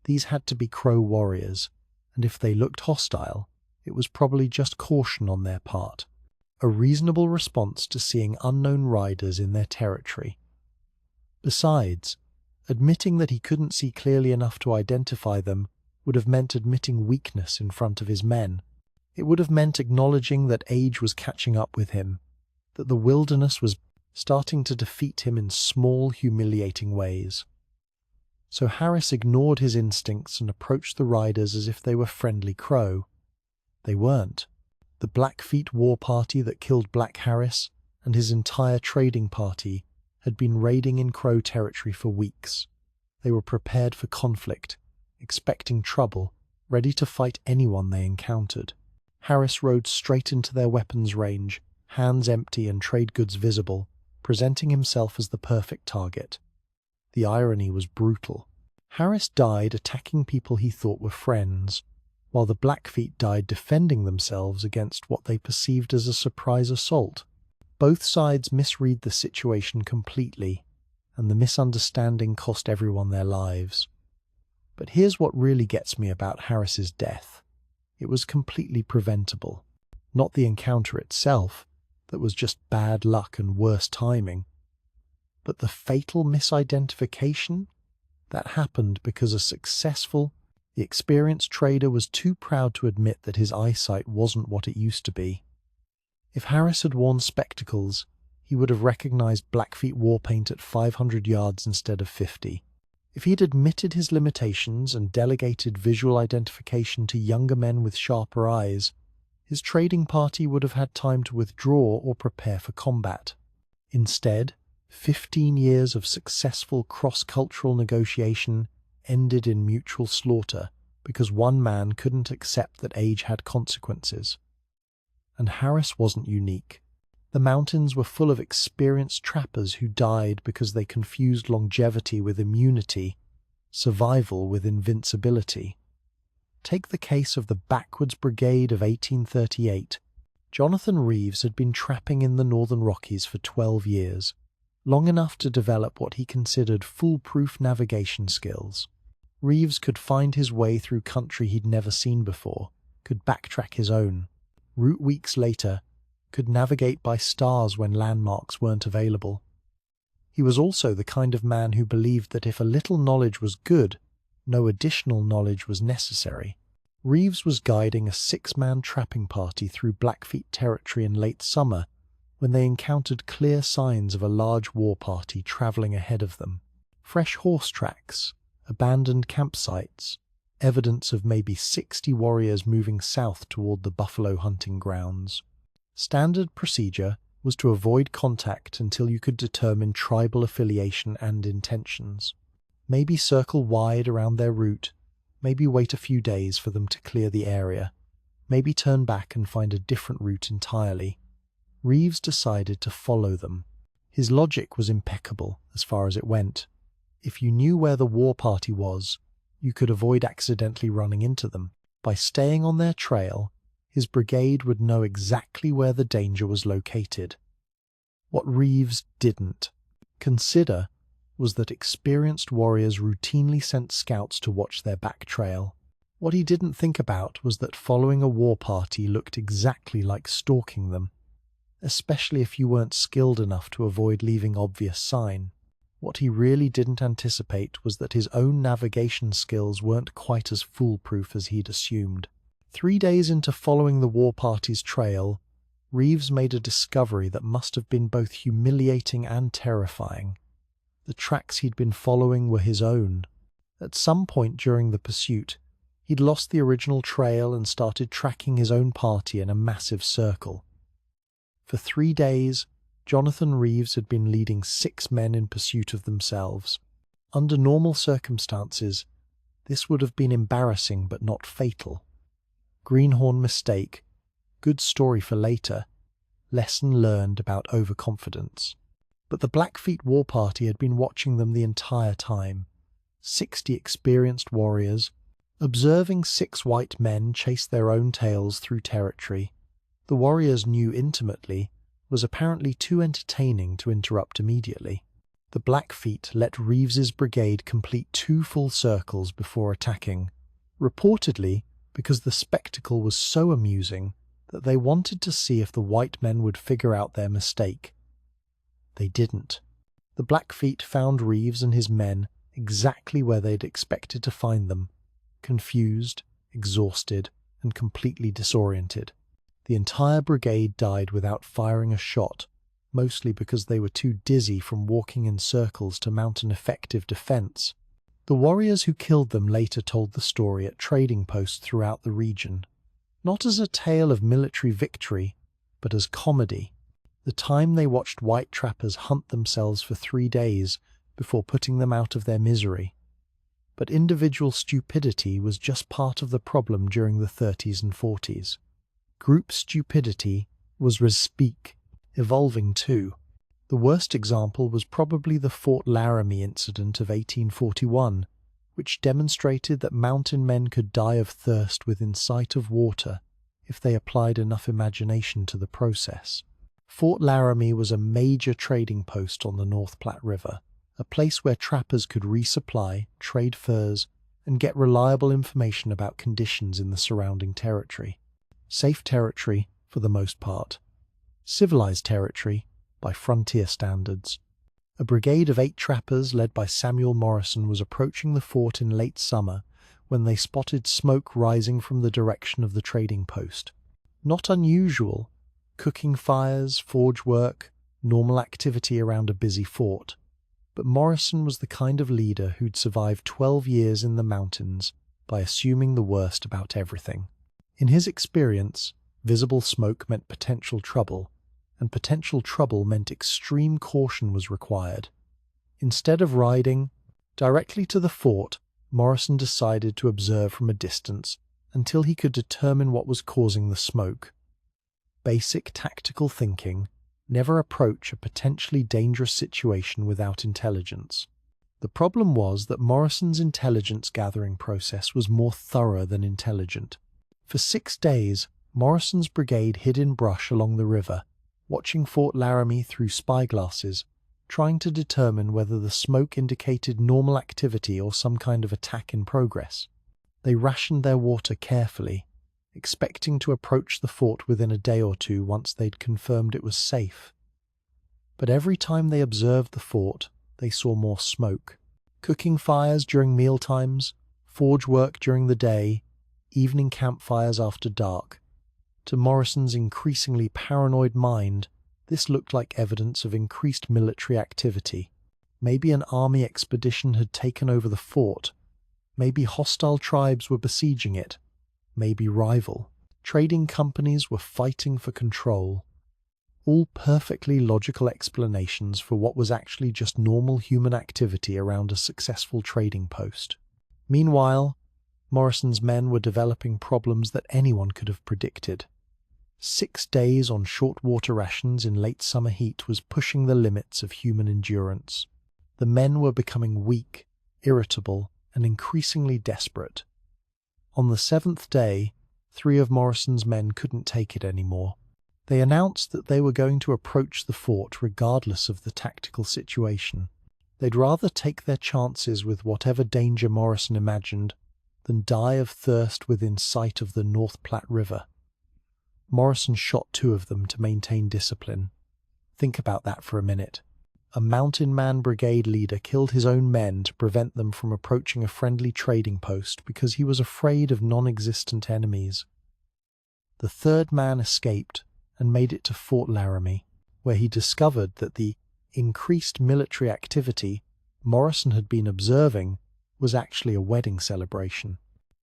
These had to be Crow warriors, and if they looked hostile, it was probably just caution on their part. A reasonable response to seeing unknown riders in their territory. Besides, admitting that he couldn't see clearly enough to identify them would have meant admitting weakness in front of his men. It would have meant acknowledging that age was catching up with him, that the wilderness was starting to defeat him in small, humiliating ways. So Harris ignored his instincts and approached the riders as if they were friendly Crow. They weren't. The Blackfeet war party that killed Black Harris and his entire trading party had been raiding in Crow territory for weeks. They were prepared for conflict, expecting trouble, ready to fight anyone they encountered. Harris rode straight into their weapons range, hands empty and trade goods visible, presenting himself as the perfect target. The irony was brutal. Harris died attacking people he thought were friends, while the Blackfeet died defending themselves against what they perceived as a surprise assault. Both sides misread the situation completely, and the misunderstanding cost everyone their lives. But here's what really gets me about Harris's death. It was completely preventable. Not the encounter itself, that was just bad luck and worse timing, but the fatal misidentification that happened because the experienced trader was too proud to admit that his eyesight wasn't what it used to be. If Harris had worn spectacles, he would have recognized Blackfeet war paint at 500 yards instead of 50. If he'd admitted his limitations and delegated visual identification to younger men with sharper eyes, his trading party would have had time to withdraw or prepare for combat. Instead, 15 years of successful cross-cultural negotiation ended in mutual slaughter because one man couldn't accept that age had consequences. And Harris wasn't unique. The mountains were full of experienced trappers who died because they confused longevity with immunity, survival with invincibility. Take the case of the Backwoods Brigade of 1838. Jonathan Reeves had been trapping in the Northern Rockies for 12 years, long enough to develop what he considered foolproof navigation skills. Reeves could find his way through country he'd never seen before, could backtrack his own route weeks later, could navigate by stars when landmarks weren't available. He was also the kind of man who believed that if a little knowledge was good, no additional knowledge was necessary. Reeves was guiding a 6-man trapping party through Blackfeet territory in late summer when they encountered clear signs of a large war party traveling ahead of them. Fresh horse tracks, abandoned campsites, evidence of maybe 60 warriors moving south toward the buffalo hunting grounds. Standard procedure was to avoid contact until you could determine tribal affiliation and intentions. Maybe circle wide around their route, maybe wait a few days for them to clear the area, maybe turn back and find a different route entirely. Reeves decided to follow them. His logic was impeccable as far as it went. If you knew where the war party was, you could avoid accidentally running into them. By staying on their trail, his brigade would know exactly where the danger was located. What Reeves didn't consider was that experienced warriors routinely sent scouts to watch their back trail. What he didn't think about was that following a war party looked exactly like stalking them, especially if you weren't skilled enough to avoid leaving obvious sign. What he really didn't anticipate was that his own navigation skills weren't quite as foolproof as he'd assumed. 3 days into following the war party's trail, Reeves made a discovery that must have been both humiliating and terrifying. The tracks he'd been following were his own. At some point during the pursuit, he'd lost the original trail and started tracking his own party in a massive circle. For 3 days, Jonathan Reeves had been leading 6 men in pursuit of themselves. Under normal circumstances, this would have been embarrassing but not fatal. Greenhorn mistake, good story for later, lesson learned about overconfidence. But the Blackfeet war party had been watching them the entire time. 60 experienced warriors, observing 6 white men chase their own tails through territory the warriors knew intimately was apparently too entertaining to interrupt immediately. The Blackfeet let Reeves's brigade complete 2 full circles before attacking, reportedly because the spectacle was so amusing that they wanted to see if the white men would figure out their mistake. They didn't. The Blackfeet found Reeves and his men exactly where they'd expected to find them, confused, exhausted, and completely disoriented. The entire brigade died without firing a shot, mostly because they were too dizzy from walking in circles to mount an effective defense. The warriors who killed them later told the story at trading posts throughout the region, not as a tale of military victory, but as comedy. The time they watched white trappers hunt themselves for 3 days before putting them out of their misery. But individual stupidity was just part of the problem during the 30s and 40s. Group stupidity was res-speak, evolving too. The worst example was probably the Fort Laramie incident of 1841, which demonstrated that mountain men could die of thirst within sight of water if they applied enough imagination to the process. Fort Laramie was a major trading post on the North Platte River, a place where trappers could resupply, trade furs, and get reliable information about conditions in the surrounding territory. Safe territory, for the most part. Civilized territory, by frontier standards. A brigade of 8 trappers led by Samuel Morrison was approaching the fort in late summer when they spotted smoke rising from the direction of the trading post. Not unusual, cooking fires, forge work, normal activity around a busy fort. But Morrison was the kind of leader who'd survived 12 years in the mountains by assuming the worst about everything. In his experience, visible smoke meant potential trouble, and potential trouble meant extreme caution was required. Instead of riding directly to the fort, Morrison decided to observe from a distance until he could determine what was causing the smoke. Basic tactical thinking: never approach a potentially dangerous situation without intelligence. The problem was that Morrison's intelligence gathering process was more thorough than intelligent. For 6 days, Morrison's brigade hid in brush along the river, watching Fort Laramie through spyglasses, trying to determine whether the smoke indicated normal activity or some kind of attack in progress. They rationed their water carefully, expecting to approach the fort within a day or two once they'd confirmed it was safe. But every time they observed the fort, they saw more smoke. Cooking fires during mealtimes, forge work during the day, evening campfires after dark. To Morrison's increasingly paranoid mind, this looked like evidence of increased military activity. Maybe an army expedition had taken over the fort. Maybe hostile tribes were besieging it. Maybe rival. Trading companies were fighting for control. All perfectly logical explanations for what was actually just normal human activity around a successful trading post. Meanwhile, Morrison's men were developing problems that anyone could have predicted. 6 days on short water rations in late summer heat was pushing the limits of human endurance. The men were becoming weak, irritable, and increasingly desperate. On the 7th day, 3 of Morrison's men couldn't take it anymore. They announced that they were going to approach the fort regardless of the tactical situation. They'd rather take their chances with whatever danger Morrison imagined than die of thirst within sight of the North Platte River. Morrison shot 2 of them to maintain discipline. Think about that for a minute. A Mountain Man brigade leader killed his own men to prevent them from approaching a friendly trading post because he was afraid of non-existent enemies. The 3rd man escaped and made it to Fort Laramie, where he discovered that the increased military activity Morrison had been observing was actually a wedding celebration.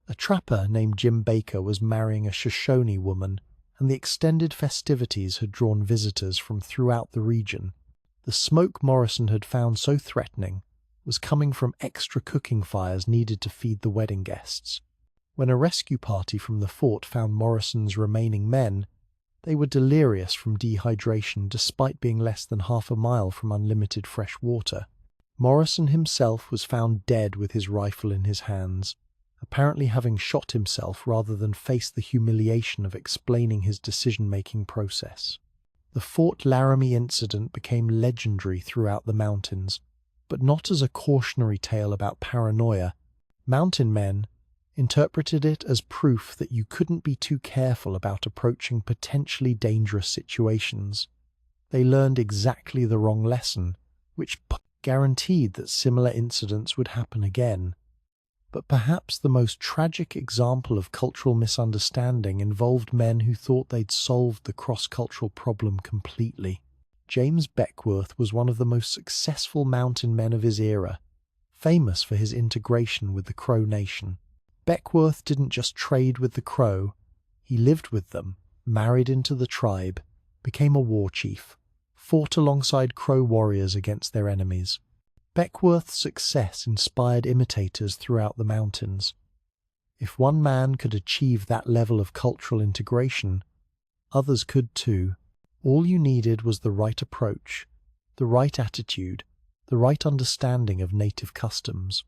A trapper named Jim Baker was marrying a Shoshone woman, and the extended festivities had drawn visitors from throughout the region. The smoke Morrison had found so threatening was coming from extra cooking fires needed to feed the wedding guests. When a rescue party from the fort found Morrison's remaining men, they were delirious from dehydration despite being less than half a mile from unlimited fresh water. Morrison himself was found dead with his rifle in his hands, apparently having shot himself rather than face the humiliation of explaining his decision-making process. The Fort Laramie incident became legendary throughout the mountains, but not as a cautionary tale about paranoia. Mountain men interpreted it as proof that you couldn't be too careful about approaching potentially dangerous situations. They learned exactly the wrong lesson, which guaranteed that similar incidents would happen again. But perhaps the most tragic example of cultural misunderstanding involved men who thought they'd solved the cross-cultural problem completely. James Beckwourth was one of the most successful mountain men of his era, famous for his integration with the Crow Nation. Beckwourth didn't just trade with the Crow, he lived with them, married into the tribe, became a war chief, fought alongside Crow warriors against their enemies. Beckwourth's success inspired imitators throughout the mountains. If one man could achieve that level of cultural integration, others could too. All you needed was the right approach, the right attitude, the right understanding of native customs.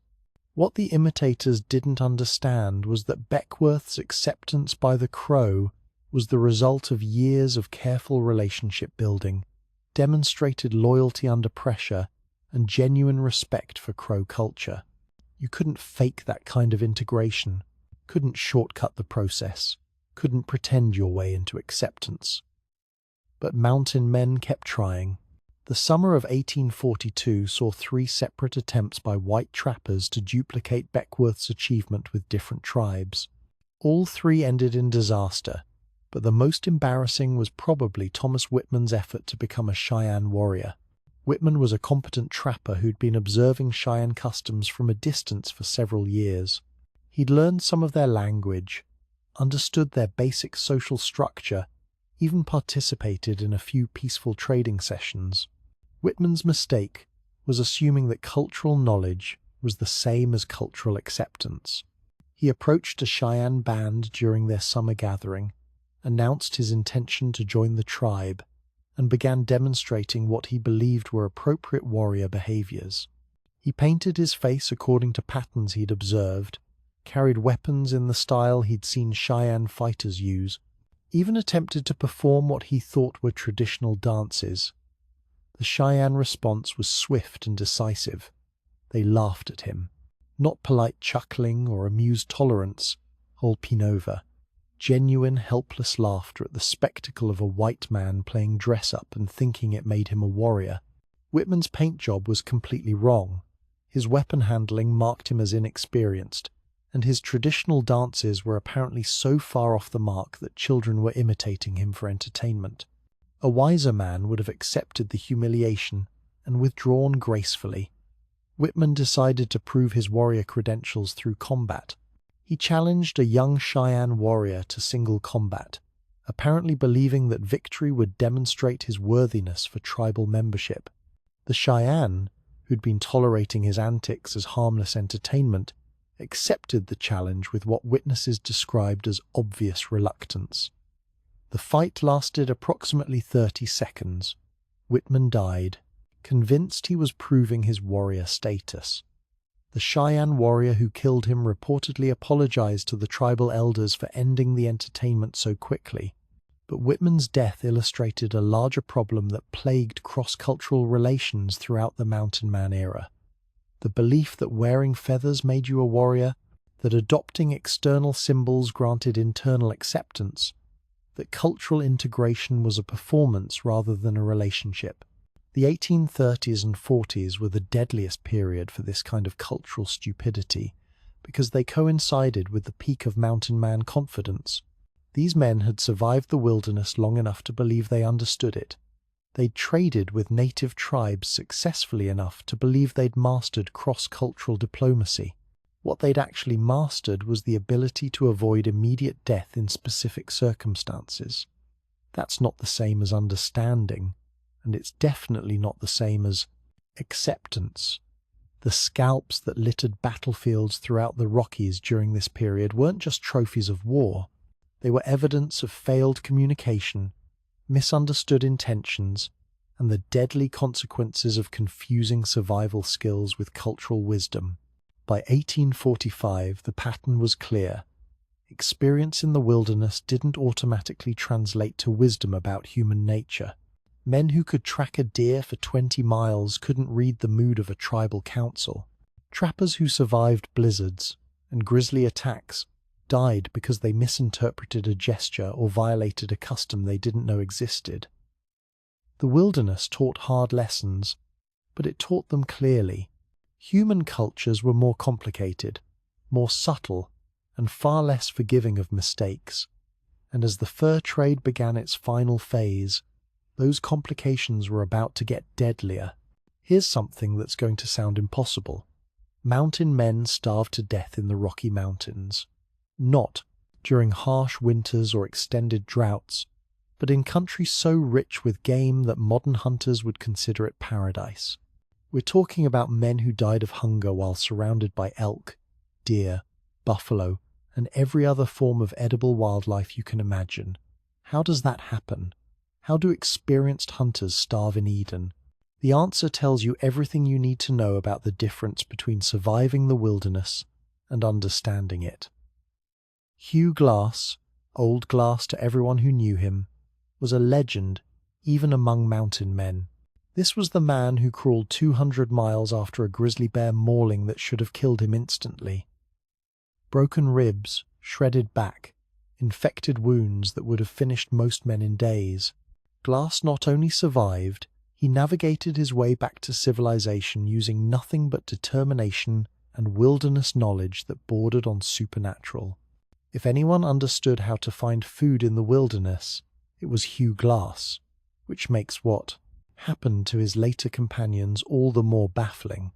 What the imitators didn't understand was that Beckwourth's acceptance by the Crow was the result of years of careful relationship building, demonstrated loyalty under pressure, and genuine respect for Crow culture. You couldn't fake that kind of integration, couldn't shortcut the process, couldn't pretend your way into acceptance. But mountain men kept trying. The summer of 1842 saw 3 separate attempts by white trappers to duplicate Beckwourth's achievement with different tribes. All 3 ended in disaster, but the most embarrassing was probably Thomas Whitman's effort to become a Cheyenne warrior. Whitman was a competent trapper who'd been observing Cheyenne customs from a distance for several years. He'd learned some of their language, understood their basic social structure, even participated in a few peaceful trading sessions. Whitman's mistake was assuming that cultural knowledge was the same as cultural acceptance. He approached a Cheyenne band during their summer gathering, announced his intention to join the tribe, and began demonstrating what he believed were appropriate warrior behaviors. He painted his face according to patterns he'd observed, carried weapons in the style he'd seen Cheyenne fighters use, even attempted to perform what he thought were traditional dances. The Cheyenne response was swift and decisive. They laughed at him. Not polite chuckling or amused tolerance, old Pinova. Genuine, helpless laughter at the spectacle of a white man playing dress-up and thinking it made him a warrior. Whitman's paint job was completely wrong. His weapon handling marked him as inexperienced, and his traditional dances were apparently so far off the mark that children were imitating him for entertainment. A wiser man would have accepted the humiliation and withdrawn gracefully. Whitman decided to prove his warrior credentials through combat. He challenged a young Cheyenne warrior to single combat, apparently believing that victory would demonstrate his worthiness for tribal membership. The Cheyenne, who'd been tolerating his antics as harmless entertainment, accepted the challenge with what witnesses described as obvious reluctance. The fight lasted approximately 30 seconds. Whitman died, convinced he was proving his warrior status. The Cheyenne warrior who killed him reportedly apologized to the tribal elders for ending the entertainment so quickly, but Whitman's death illustrated a larger problem that plagued cross-cultural relations throughout the Mountain Man era. The belief that wearing feathers made you a warrior, that adopting external symbols granted internal acceptance, that cultural integration was a performance rather than a relationship. The 1830s and 40s were the deadliest period for this kind of cultural stupidity, because they coincided with the peak of mountain man confidence. These men had survived the wilderness long enough to believe they understood it. They'd traded with native tribes successfully enough to believe they'd mastered cross-cultural diplomacy. What they'd actually mastered was the ability to avoid immediate death in specific circumstances. That's not the same as understanding, and it's definitely not the same as acceptance. The scalps that littered battlefields throughout the Rockies during this period weren't just trophies of war. They were evidence of failed communication, misunderstood intentions, and the deadly consequences of confusing survival skills with cultural wisdom. By 1845, the pattern was clear. Experience in the wilderness didn't automatically translate to wisdom about human nature. Men who could track a deer for 20 miles couldn't read the mood of a tribal council. Trappers who survived blizzards and grisly attacks died because they misinterpreted a gesture or violated a custom they didn't know existed. The wilderness taught hard lessons, but it taught them clearly. Human cultures were more complicated, more subtle, and far less forgiving of mistakes. And as the fur trade began its final phase, those complications were about to get deadlier. Here's something that's going to sound impossible. Mountain men starved to death in the Rocky Mountains. Not during harsh winters or extended droughts, but in country so rich with game that modern hunters would consider it paradise. We're talking about men who died of hunger while surrounded by elk, deer, buffalo, and every other form of edible wildlife you can imagine. How does that happen? How do experienced hunters starve in Eden? The answer tells you everything you need to know about the difference between surviving the wilderness and understanding it. Hugh Glass, Old Glass to everyone who knew him, was a legend even among mountain men. This was the man who crawled 200 miles after a grizzly bear mauling that should have killed him instantly. Broken ribs, shredded back, infected wounds that would have finished most men in days. Glass not only survived, he navigated his way back to civilization using nothing but determination and wilderness knowledge that bordered on supernatural. If anyone understood how to find food in the wilderness, it was Hugh Glass, which makes what happened to his later companions all the more baffling.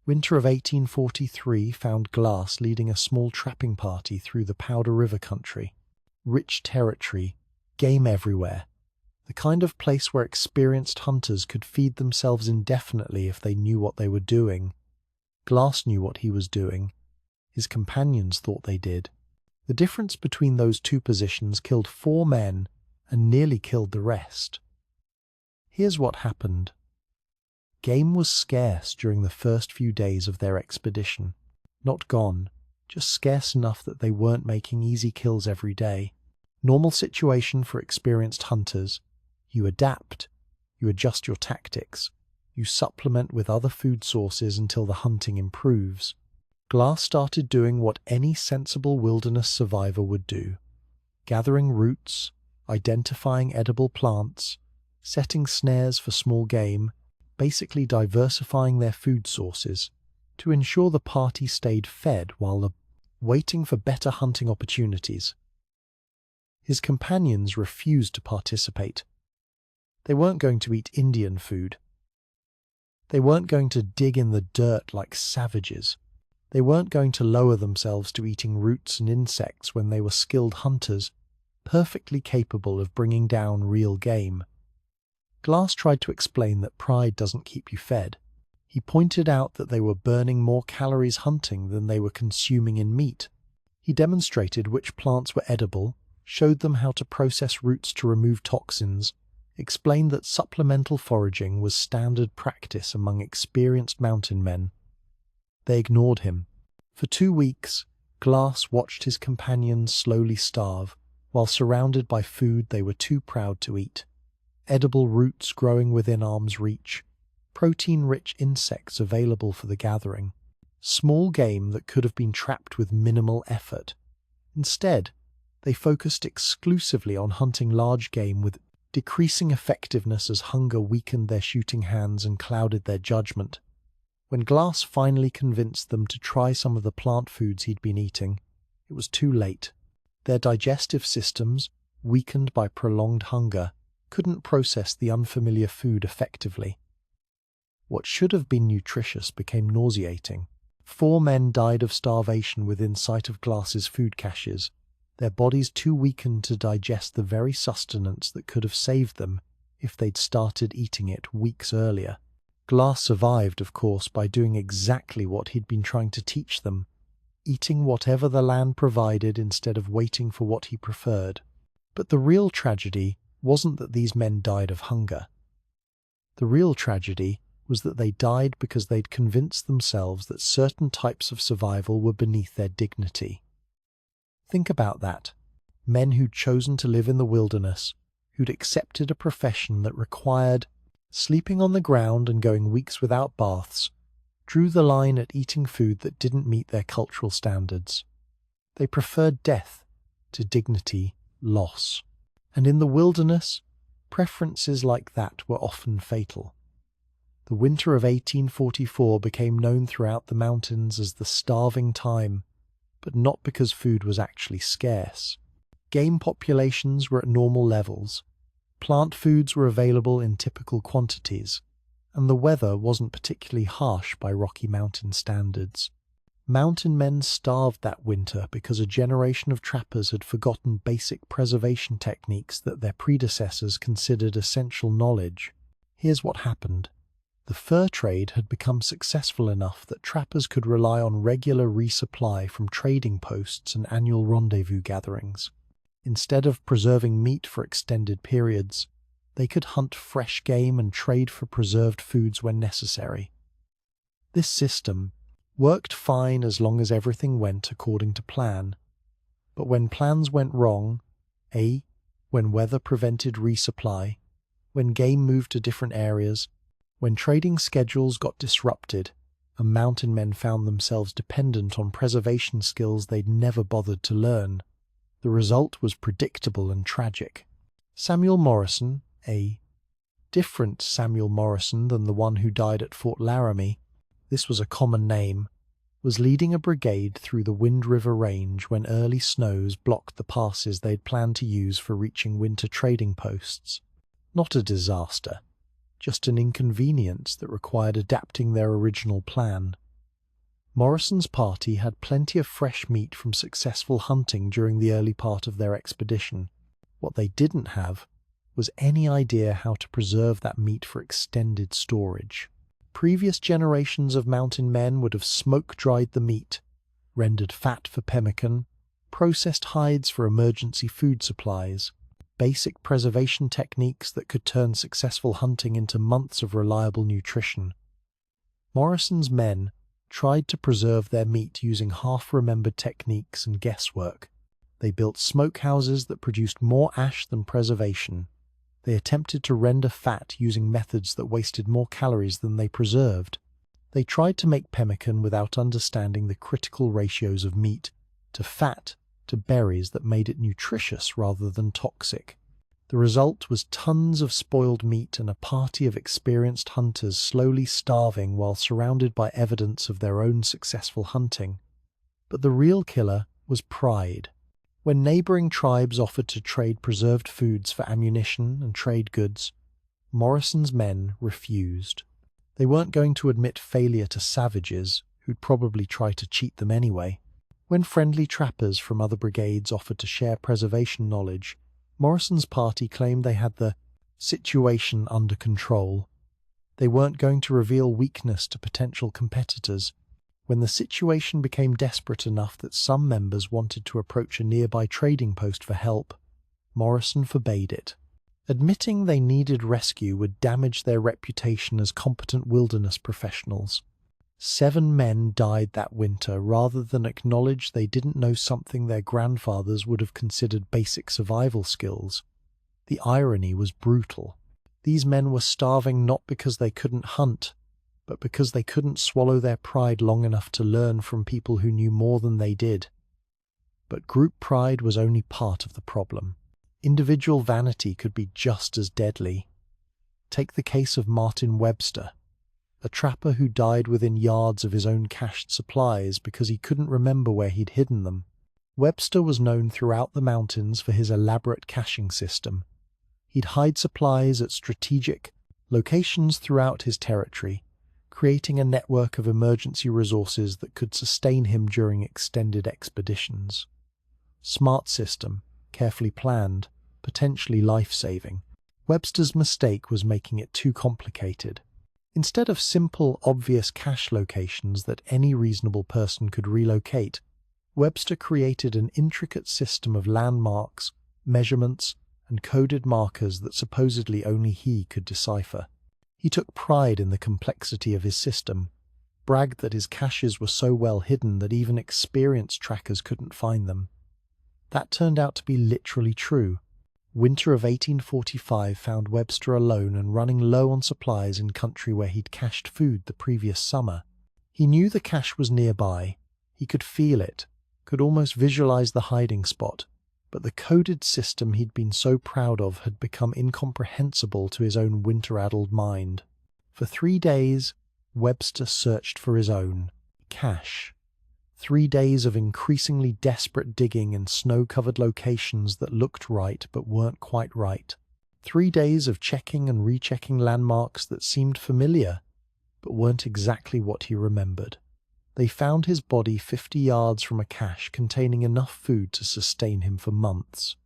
Winter of 1843 found Glass leading a small trapping party through the Powder River country. Rich territory, game everywhere, the kind of place where experienced hunters could feed themselves indefinitely if they knew what they were doing. Glass knew what he was doing. His companions thought they did. The difference between those two positions killed 4 men and nearly killed the rest. Here's what happened. Game was scarce during the first few days of their expedition. Not gone, just scarce enough that they weren't making easy kills every day. Normal situation for experienced hunters. You adapt, you adjust your tactics, you supplement with other food sources until the hunting improves. Glass started doing what any sensible wilderness survivor would do: gathering roots, identifying edible plants, setting snares for small game, basically diversifying their food sources to ensure the party stayed fed while waiting for better hunting opportunities. His companions refused to participate. They weren't going to eat Indian food. They weren't going to dig in the dirt like savages. They weren't going to lower themselves to eating roots and insects when they were skilled hunters, perfectly capable of bringing down real game. Glass tried to explain that pride doesn't keep you fed. He pointed out that they were burning more calories hunting than they were consuming in meat. He demonstrated which plants were edible, showed them how to process roots to remove toxins, explained that supplemental foraging was standard practice among experienced mountain men. They ignored him. For 2 weeks, Glass watched his companions slowly starve, while surrounded by food they were too proud to eat. Edible roots growing within arm's reach, protein-rich insects available for the gathering, small game that could have been trapped with minimal effort. Instead, they focused exclusively on hunting large game with decreasing effectiveness as hunger weakened their shooting hands and clouded their judgment. When Glass finally convinced them to try some of the plant foods he'd been eating, it was too late. Their digestive systems, weakened by prolonged hunger, couldn't process the unfamiliar food effectively. What should have been nutritious became nauseating. 4 men died of starvation within sight of Glass's food caches, their bodies too weakened to digest the very sustenance that could have saved them if they'd started eating it weeks earlier. Glass survived, of course, by doing exactly what he'd been trying to teach them, eating whatever the land provided instead of waiting for what he preferred. But the real tragedy wasn't that these men died of hunger. The real tragedy was that they died because they'd convinced themselves that certain types of survival were beneath their dignity. Think about that. Men who'd chosen to live in the wilderness, who'd accepted a profession that required sleeping on the ground and going weeks without baths, drew the line at eating food that didn't meet their cultural standards. They preferred death to dignity, loss. And in the wilderness, preferences like that were often fatal. The winter of 1844 became known throughout the mountains as the starving time, but not because food was actually scarce. Game populations were at normal levels, plant foods were available in typical quantities, and the weather wasn't particularly harsh by Rocky Mountain standards. Mountain men starved that winter because a generation of trappers had forgotten basic preservation techniques that their predecessors considered essential knowledge. Here's what happened. The fur trade had become successful enough that trappers could rely on regular resupply from trading posts and annual rendezvous gatherings. Instead of preserving meat for extended periods, they could hunt fresh game and trade for preserved foods when necessary. This system worked fine as long as everything went according to plan. But when plans went wrong, when weather prevented resupply, when game moved to different areas, When trading schedules got disrupted, and mountain men found themselves dependent on preservation skills they'd never bothered to learn, the result was predictable and tragic. Samuel Morrison, a different Samuel Morrison than the one who died at Fort Laramie, this was a common name, was leading a brigade through the Wind River Range when early snows blocked the passes they'd planned to use for reaching winter trading posts. Not a disaster, just an inconvenience that required adapting their original plan. Morrison's party had plenty of fresh meat from successful hunting during the early part of their expedition. What they didn't have was any idea how to preserve that meat for extended storage. Previous generations of mountain men would have smoke-dried the meat, rendered fat for pemmican, processed hides for emergency food supplies, basic preservation techniques that could turn successful hunting into months of reliable nutrition. Morrison's men tried to preserve their meat using half-remembered techniques and guesswork. They built smokehouses that produced more ash than preservation. They attempted to render fat using methods that wasted more calories than they preserved. They tried to make pemmican without understanding the critical ratios of meat to fat to berries that made it nutritious rather than toxic. The result was tons of spoiled meat and a party of experienced hunters slowly starving while surrounded by evidence of their own successful hunting. But the real killer was pride. When neighboring tribes offered to trade preserved foods for ammunition and trade goods, Morrison's men refused. They weren't going to admit failure to savages, who'd probably try to cheat them anyway. When friendly trappers from other brigades offered to share preservation knowledge, Morrison's party claimed they had the situation under control. They weren't going to reveal weakness to potential competitors. When the situation became desperate enough that some members wanted to approach a nearby trading post for help, Morrison forbade it. Admitting they needed rescue would damage their reputation as competent wilderness professionals. 7 men died that winter rather than acknowledge they didn't know something their grandfathers would have considered basic survival skills. The irony was brutal. These men were starving not because they couldn't hunt, but because they couldn't swallow their pride long enough to learn from people who knew more than they did. But group pride was only part of the problem. Individual vanity could be just as deadly. Take the case of Martin Webster, a trapper who died within yards of his own cached supplies because he couldn't remember where he'd hidden them. Webster was known throughout the mountains for his elaborate caching system. He'd hide supplies at strategic locations throughout his territory, creating a network of emergency resources that could sustain him during extended expeditions. Smart system, carefully planned, potentially life-saving. Webster's mistake was making it too complicated. Instead of simple, obvious cache locations that any reasonable person could relocate, Webster created an intricate system of landmarks, measurements, and coded markers that supposedly only he could decipher. He took pride in the complexity of his system, bragged that his caches were so well hidden that even experienced trackers couldn't find them. That turned out to be literally true. Winter of 1845 found Webster alone and running low on supplies in country where he'd cached food the previous summer. He knew the cache was nearby. He could feel it, could almost visualize the hiding spot, but the coded system he'd been so proud of had become incomprehensible to his own winter-addled mind. For 3 days, Webster searched for his own cache. 3 days of increasingly desperate digging in snow-covered locations that looked right but weren't quite right. 3 days of checking and rechecking landmarks that seemed familiar but weren't exactly what he remembered. They found his body 50 yards from a cache containing enough food to sustain him for months.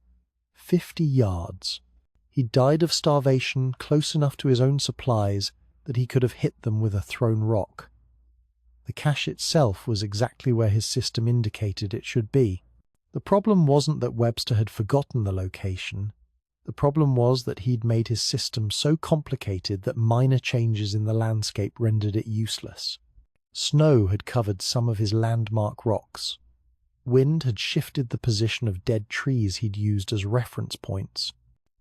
50 yards. He died of starvation close enough to his own supplies that he could have hit them with a thrown rock. The cache itself was exactly where his system indicated it should be. The problem wasn't that Webster had forgotten the location. The problem was that he'd made his system so complicated that minor changes in the landscape rendered it useless. Snow had covered some of his landmark rocks. Wind had shifted the position of dead trees he'd used as reference points.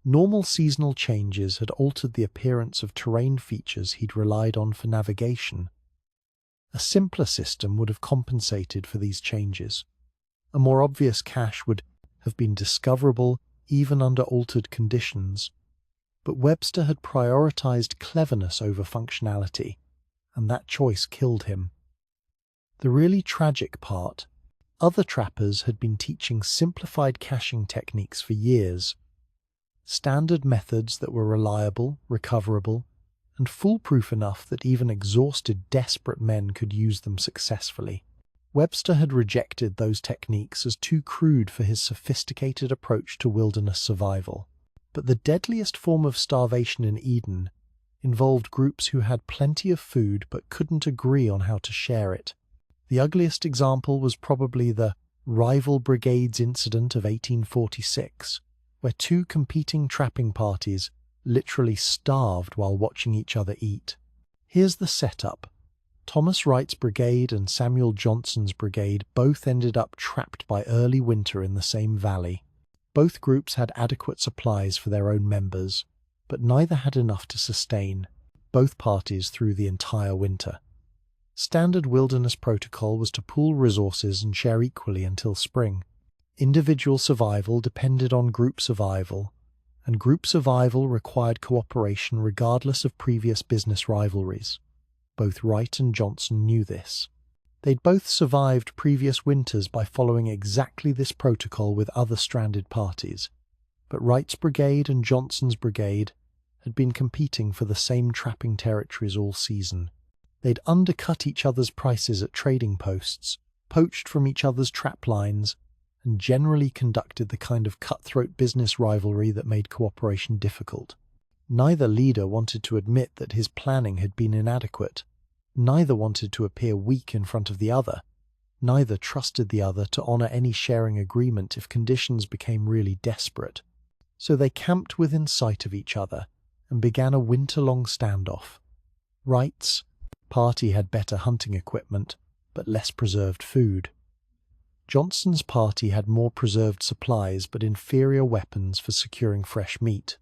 Normal seasonal changes had altered the appearance of terrain features he'd relied on for navigation. A simpler system would have compensated for these changes. A more obvious cache would have been discoverable even under altered conditions. But Webster had prioritized cleverness over functionality, and that choice killed him. The really tragic part: other trappers had been teaching simplified caching techniques for years. Standard methods that were reliable, recoverable, and foolproof enough that even exhausted, desperate men could use them successfully. Webster had rejected those techniques as too crude for his sophisticated approach to wilderness survival. But the deadliest form of starvation in Eden involved groups who had plenty of food but couldn't agree on how to share it. The ugliest example was probably the Rival Brigades incident of 1846, where two competing trapping parties literally starved while watching each other eat. Here's the setup. Thomas Wright's brigade and Samuel Johnson's brigade both ended up trapped by early winter in the same valley. Both groups had adequate supplies for their own members, but neither had enough to sustain both parties through the entire winter. Standard wilderness protocol was to pool resources and share equally until spring. Individual survival depended on group survival, and group survival required cooperation regardless of previous business rivalries. Both Wright and Johnson knew this. They'd both survived previous winters by following exactly this protocol with other stranded parties, but Wright's brigade and Johnson's brigade had been competing for the same trapping territories all season. They'd undercut each other's prices at trading posts, poached from each other's trap lines, and generally conducted the kind of cutthroat business rivalry that made cooperation difficult. Neither leader wanted to admit that his planning had been inadequate. Neither wanted to appear weak in front of the other. Neither trusted the other to honor any sharing agreement if conditions became really desperate. So they camped within sight of each other and began a winter-long standoff. Wright's party had better hunting equipment, but less preserved food. Johnson's party had more preserved supplies but inferior weapons for securing fresh meat.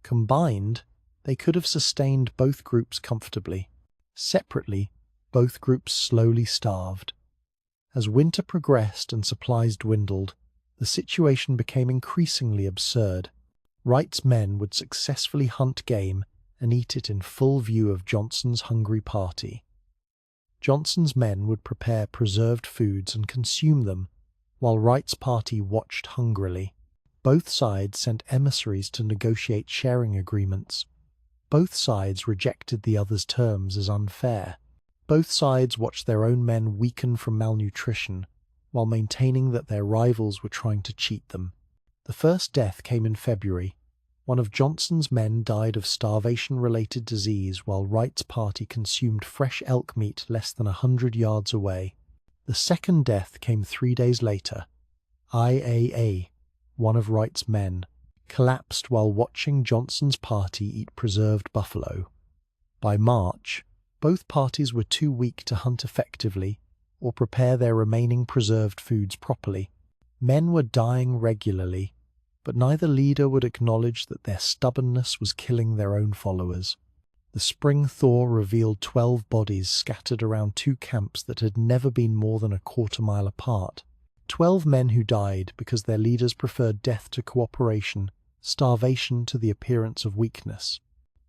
Combined, they could have sustained both groups comfortably. Separately, both groups slowly starved. As winter progressed and supplies dwindled, the situation became increasingly absurd. Wright's men would successfully hunt game and eat it in full view of Johnson's hungry party. Johnson's men would prepare preserved foods and consume them, while Wright's party watched hungrily. Both sides sent emissaries to negotiate sharing agreements. Both sides rejected the other's terms as unfair. Both sides watched their own men weaken from malnutrition, while maintaining that their rivals were trying to cheat them. The first death came in February. One of Johnson's men died of starvation-related disease while Wright's party consumed fresh elk meat less than 100 yards away. The second death came 3 days later. IAA, one of Wright's men, collapsed while watching Johnson's party eat preserved buffalo. By March, both parties were too weak to hunt effectively or prepare their remaining preserved foods properly. Men were dying regularly, but neither leader would acknowledge that their stubbornness was killing their own followers. The spring thaw revealed 12 bodies scattered around 2 camps that had never been more than a quarter-mile apart. 12 men who died because their leaders preferred death to cooperation, starvation to the appearance of weakness.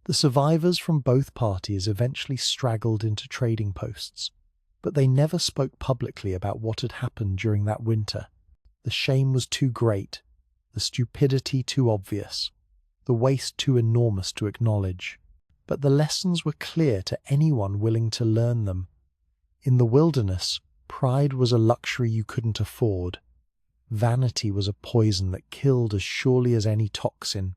The survivors from both parties eventually straggled into trading posts, but they never spoke publicly about what had happened during that winter. The shame was too great, the stupidity too obvious, the waste too enormous to acknowledge. But the lessons were clear to anyone willing to learn them. In the wilderness, pride was a luxury you couldn't afford. Vanity was a poison that killed as surely as any toxin.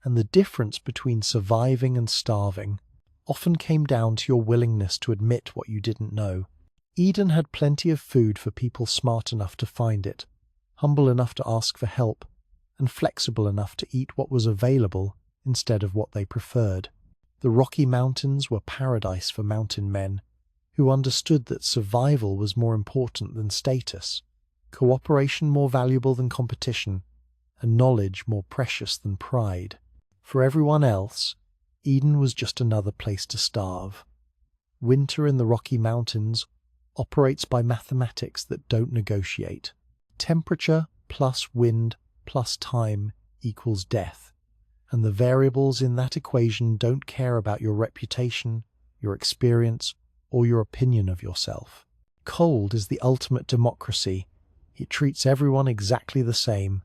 And the difference between surviving and starving often came down to your willingness to admit what you didn't know. Eden had plenty of food for people smart enough to find it, humble enough to ask for help, and flexible enough to eat what was available instead of what they preferred. The Rocky Mountains were paradise for mountain men who understood that survival was more important than status, cooperation more valuable than competition, and knowledge more precious than pride. For everyone else, Eden was just another place to starve. Winter in the Rocky Mountains operates by mathematics that don't negotiate. Temperature plus wind plus time equals death, and the variables in that equation don't care about your reputation, your experience, or your opinion of yourself. Cold is the ultimate democracy. It treats everyone exactly the same.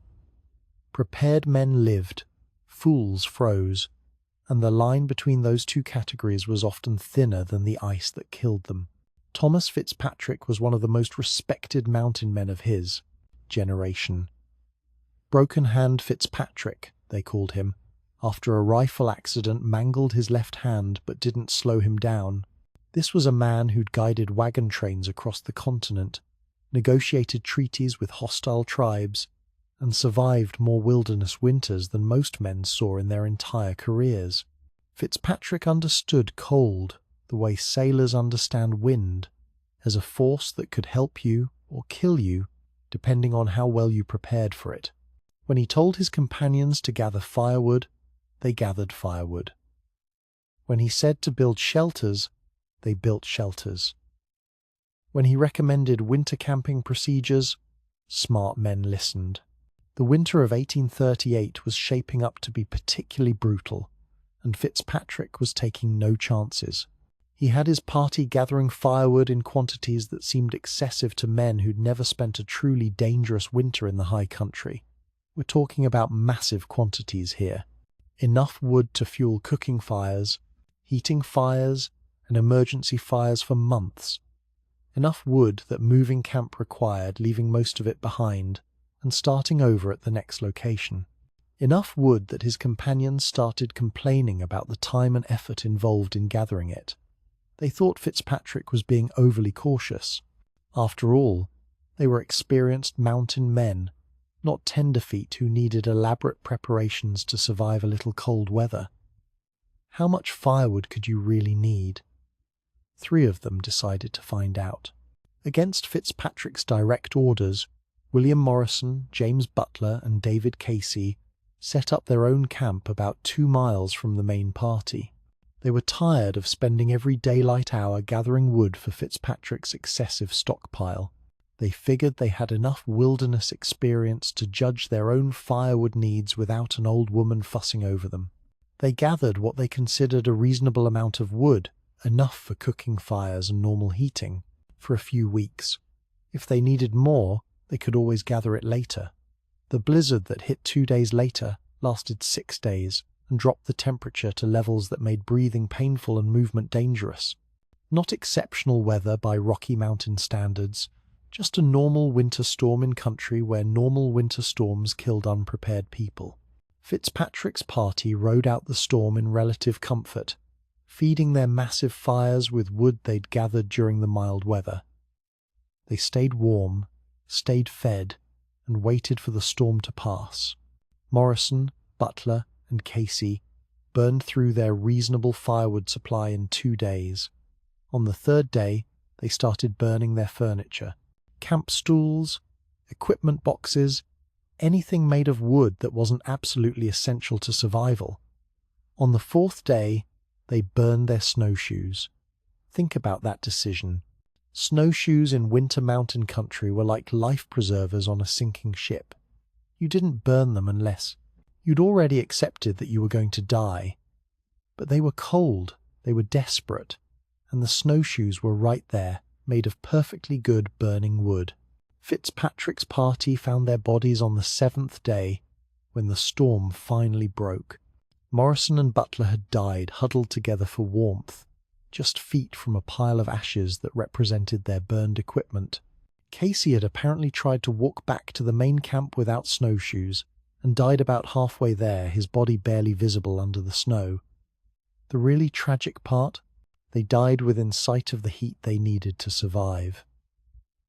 Prepared men lived, fools froze, and the line between those two categories was often thinner than the ice that killed them. Thomas Fitzpatrick was one of the most respected mountain men of his generation. Broken Hand Fitzpatrick, they called him, after a rifle accident mangled his left hand but didn't slow him down. This was a man who'd guided wagon trains across the continent, negotiated treaties with hostile tribes, and survived more wilderness winters than most men saw in their entire careers. Fitzpatrick understood cold the way sailors understand wind, as a force that could help you or kill you, depending on how well you prepared for it. When he told his companions to gather firewood, they gathered firewood. When he said to build shelters, they built shelters. When he recommended winter camping procedures, smart men listened. The winter of 1838 was shaping up to be particularly brutal, and Fitzpatrick was taking no chances. He had his party gathering firewood in quantities that seemed excessive to men who'd never spent a truly dangerous winter in the high country. We're talking about massive quantities here. Enough wood to fuel cooking fires, heating fires, and emergency fires for months. Enough wood that moving camp required, leaving most of it behind, and starting over at the next location. Enough wood that his companions started complaining about the time and effort involved in gathering it. They thought Fitzpatrick was being overly cautious. After all, they were experienced mountain men, not tenderfeet who needed elaborate preparations to survive a little cold weather. How much firewood could you really need? 3 of them decided to find out. Against Fitzpatrick's direct orders, William Morrison, James Butler, and David Casey set up their own camp about 2 miles from the main party. They were tired of spending every daylight hour gathering wood for Fitzpatrick's excessive stockpile. They figured they had enough wilderness experience to judge their own firewood needs without an old woman fussing over them. They gathered what they considered a reasonable amount of wood, enough for cooking fires and normal heating, for a few weeks. If they needed more, they could always gather it later. The blizzard that hit 2 days later lasted 6 days and dropped the temperature to levels that made breathing painful and movement dangerous. Not exceptional weather by Rocky Mountain standards, just a normal winter storm in country where normal winter storms killed unprepared people. Fitzpatrick's party rode out the storm in relative comfort, feeding their massive fires with wood they'd gathered during the mild weather. They stayed warm, stayed fed, and waited for the storm to pass. Morrison, Butler, and Casey burned through their reasonable firewood supply in 2 days. On the 3rd day, they started burning their furniture. Camp stools, equipment boxes, anything made of wood that wasn't absolutely essential to survival. On the 4th day, they burned their snowshoes. Think about that decision. Snowshoes in winter mountain country were like life preservers on a sinking ship. You didn't burn them unless you'd already accepted that you were going to die. But they were cold, they were desperate, and the snowshoes were right there, made of perfectly good burning wood. Fitzpatrick's party found their bodies on the 7th day, when the storm finally broke. Morrison and Butler had died huddled together for warmth, just feet from a pile of ashes that represented their burned equipment. Casey had apparently tried to walk back to the main camp without snowshoes, and died about halfway there, his body barely visible under the snow. The really tragic part? They died within sight of the heat they needed to survive.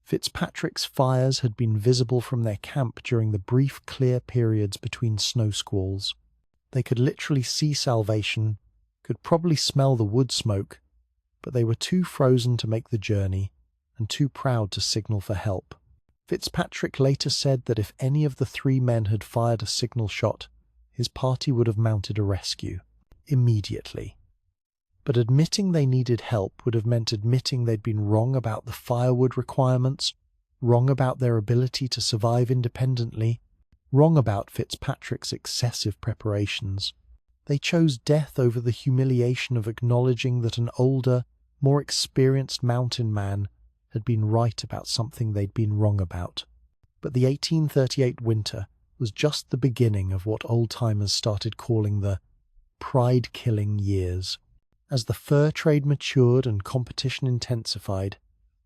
Fitzpatrick's fires had been visible from their camp during the brief clear periods between snow squalls. They could literally see salvation, could probably smell the wood smoke, but they were too frozen to make the journey and too proud to signal for help. Fitzpatrick later said that if any of the three men had fired a signal shot, his party would have mounted a rescue immediately. But admitting they needed help would have meant admitting they'd been wrong about the firewood requirements, wrong about their ability to survive independently, wrong about Fitzpatrick's excessive preparations. They chose death over the humiliation of acknowledging that an older, more experienced mountain man had been right about something they'd been wrong about. But the 1838 winter was just the beginning of what old-timers started calling the pride-killing years. As the fur trade matured and competition intensified,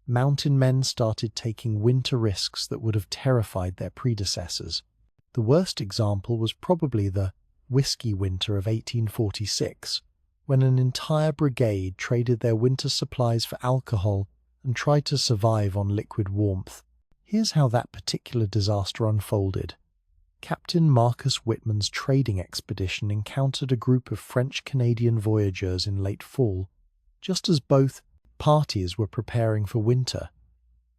mountain men started taking winter risks that would have terrified their predecessors. The worst example was probably the whiskey winter of 1846, when an entire brigade traded their winter supplies for alcohol and tried to survive on liquid warmth. Here's how that particular disaster unfolded. Captain Marcus Whitman's trading expedition encountered a group of French-Canadian voyageurs in late fall, just as both parties were preparing for winter.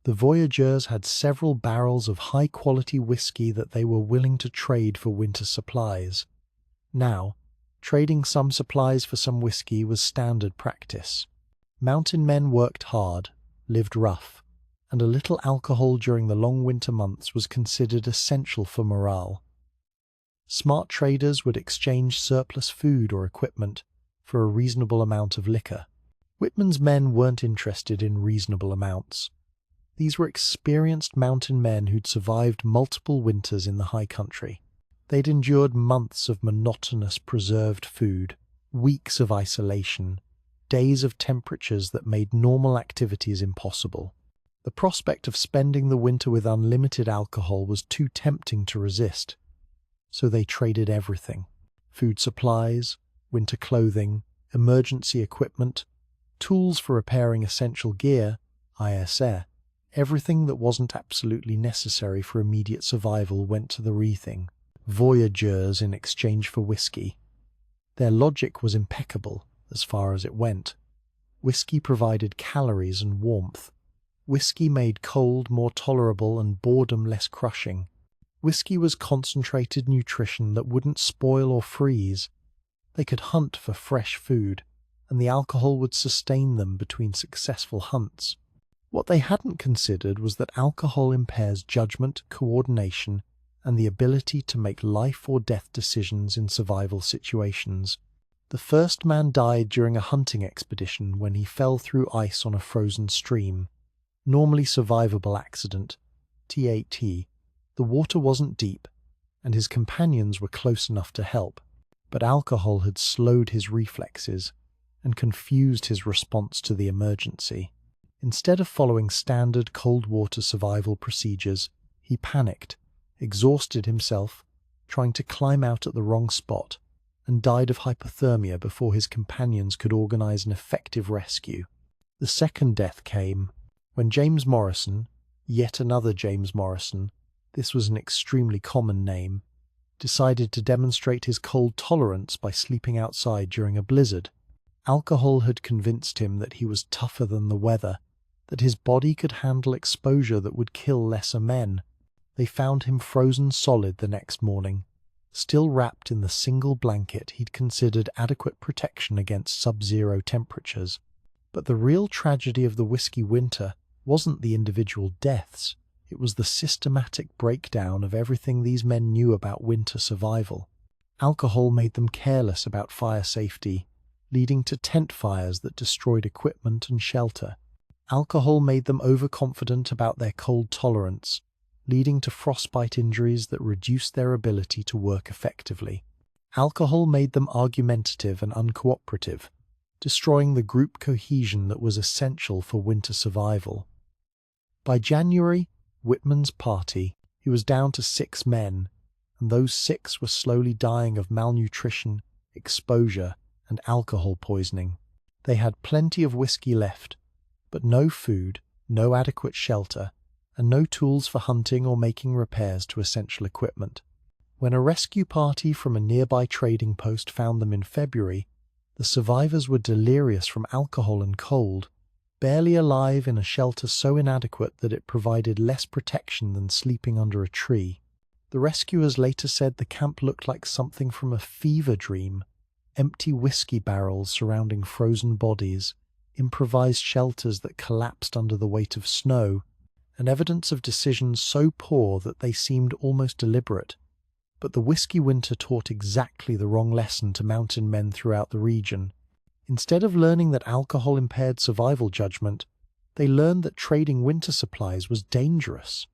The voyageurs had several barrels of high-quality whiskey that they were willing to trade for winter supplies. Now, trading some supplies for some whiskey was standard practice. Mountain men worked hard, lived rough, and a little alcohol during the long winter months was considered essential for morale. Smart traders would exchange surplus food or equipment for a reasonable amount of liquor. Whitman's men weren't interested in reasonable amounts. These were experienced mountain men who'd survived multiple winters in the high country. They'd endured months of monotonous preserved food, weeks of isolation, days of temperatures that made normal activities impossible. The prospect of spending the winter with unlimited alcohol was too tempting to resist, so they traded everything: food supplies, winter clothing, emergency equipment, tools for repairing essential gear, ISR. Everything that wasn't absolutely necessary for immediate survival went to the reething voyageurs in exchange for whiskey. Their logic was impeccable as far as it went. Whiskey provided calories and warmth. Whiskey made cold more tolerable and boredom less crushing. Whiskey was concentrated nutrition that wouldn't spoil or freeze. They could hunt for fresh food, and the alcohol would sustain them between successful hunts. What they hadn't considered was that alcohol impairs judgment, coordination, and the ability to make life or death decisions in survival situations. The first man died during a hunting expedition when he fell through ice on a frozen stream. Normally survivable accident, TAT. The water wasn't deep, and his companions were close enough to help, but alcohol had slowed his reflexes and confused his response to the emergency. Instead of following standard cold water survival procedures, he panicked, exhausted himself, trying to climb out at the wrong spot, and died of hypothermia before his companions could organize an effective rescue. The second death came when James Morrison, yet another James Morrison, this was an extremely common name, decided to demonstrate his cold tolerance by sleeping outside during a blizzard. Alcohol had convinced him that he was tougher than the weather, that his body could handle exposure that would kill lesser men. They found him frozen solid the next morning, still wrapped in the single blanket he'd considered adequate protection against sub-zero temperatures. But the real tragedy of the whiskey winter wasn't the individual deaths, it was the systematic breakdown of everything these men knew about winter survival. Alcohol made them careless about fire safety, leading to tent fires that destroyed equipment and shelter. Alcohol made them overconfident about their cold tolerance, leading to frostbite injuries that reduced their ability to work effectively. Alcohol made them argumentative and uncooperative, destroying the group cohesion that was essential for winter survival. By January, Whitman's party, he was down to 6 men, and those 6 were slowly dying of malnutrition, exposure, and alcohol poisoning. They had plenty of whiskey left, but no food, no adequate shelter, and no tools for hunting or making repairs to essential equipment. When a rescue party from a nearby trading post found them in February, the survivors were delirious from alcohol and cold, barely alive in a shelter so inadequate that it provided less protection than sleeping under a tree. The rescuers later said the camp looked like something from a fever dream: empty whiskey barrels surrounding frozen bodies, improvised shelters that collapsed under the weight of snow, and evidence of decisions so poor that they seemed almost deliberate. But the whiskey winter taught exactly the wrong lesson to mountain men throughout the region. Instead of learning that alcohol impaired survival judgment, they learned that trading winter supplies was dangerous.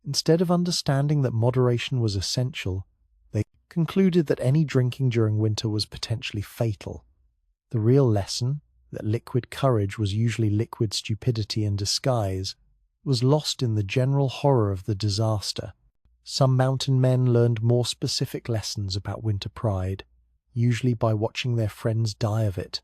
Instead of understanding that moderation was essential, they concluded that any drinking during winter was potentially fatal. The real lesson, that liquid courage was usually liquid stupidity in disguise, was lost in the general horror of the disaster. Some mountain men learned more specific lessons about winter pride, usually by watching their friends die of it.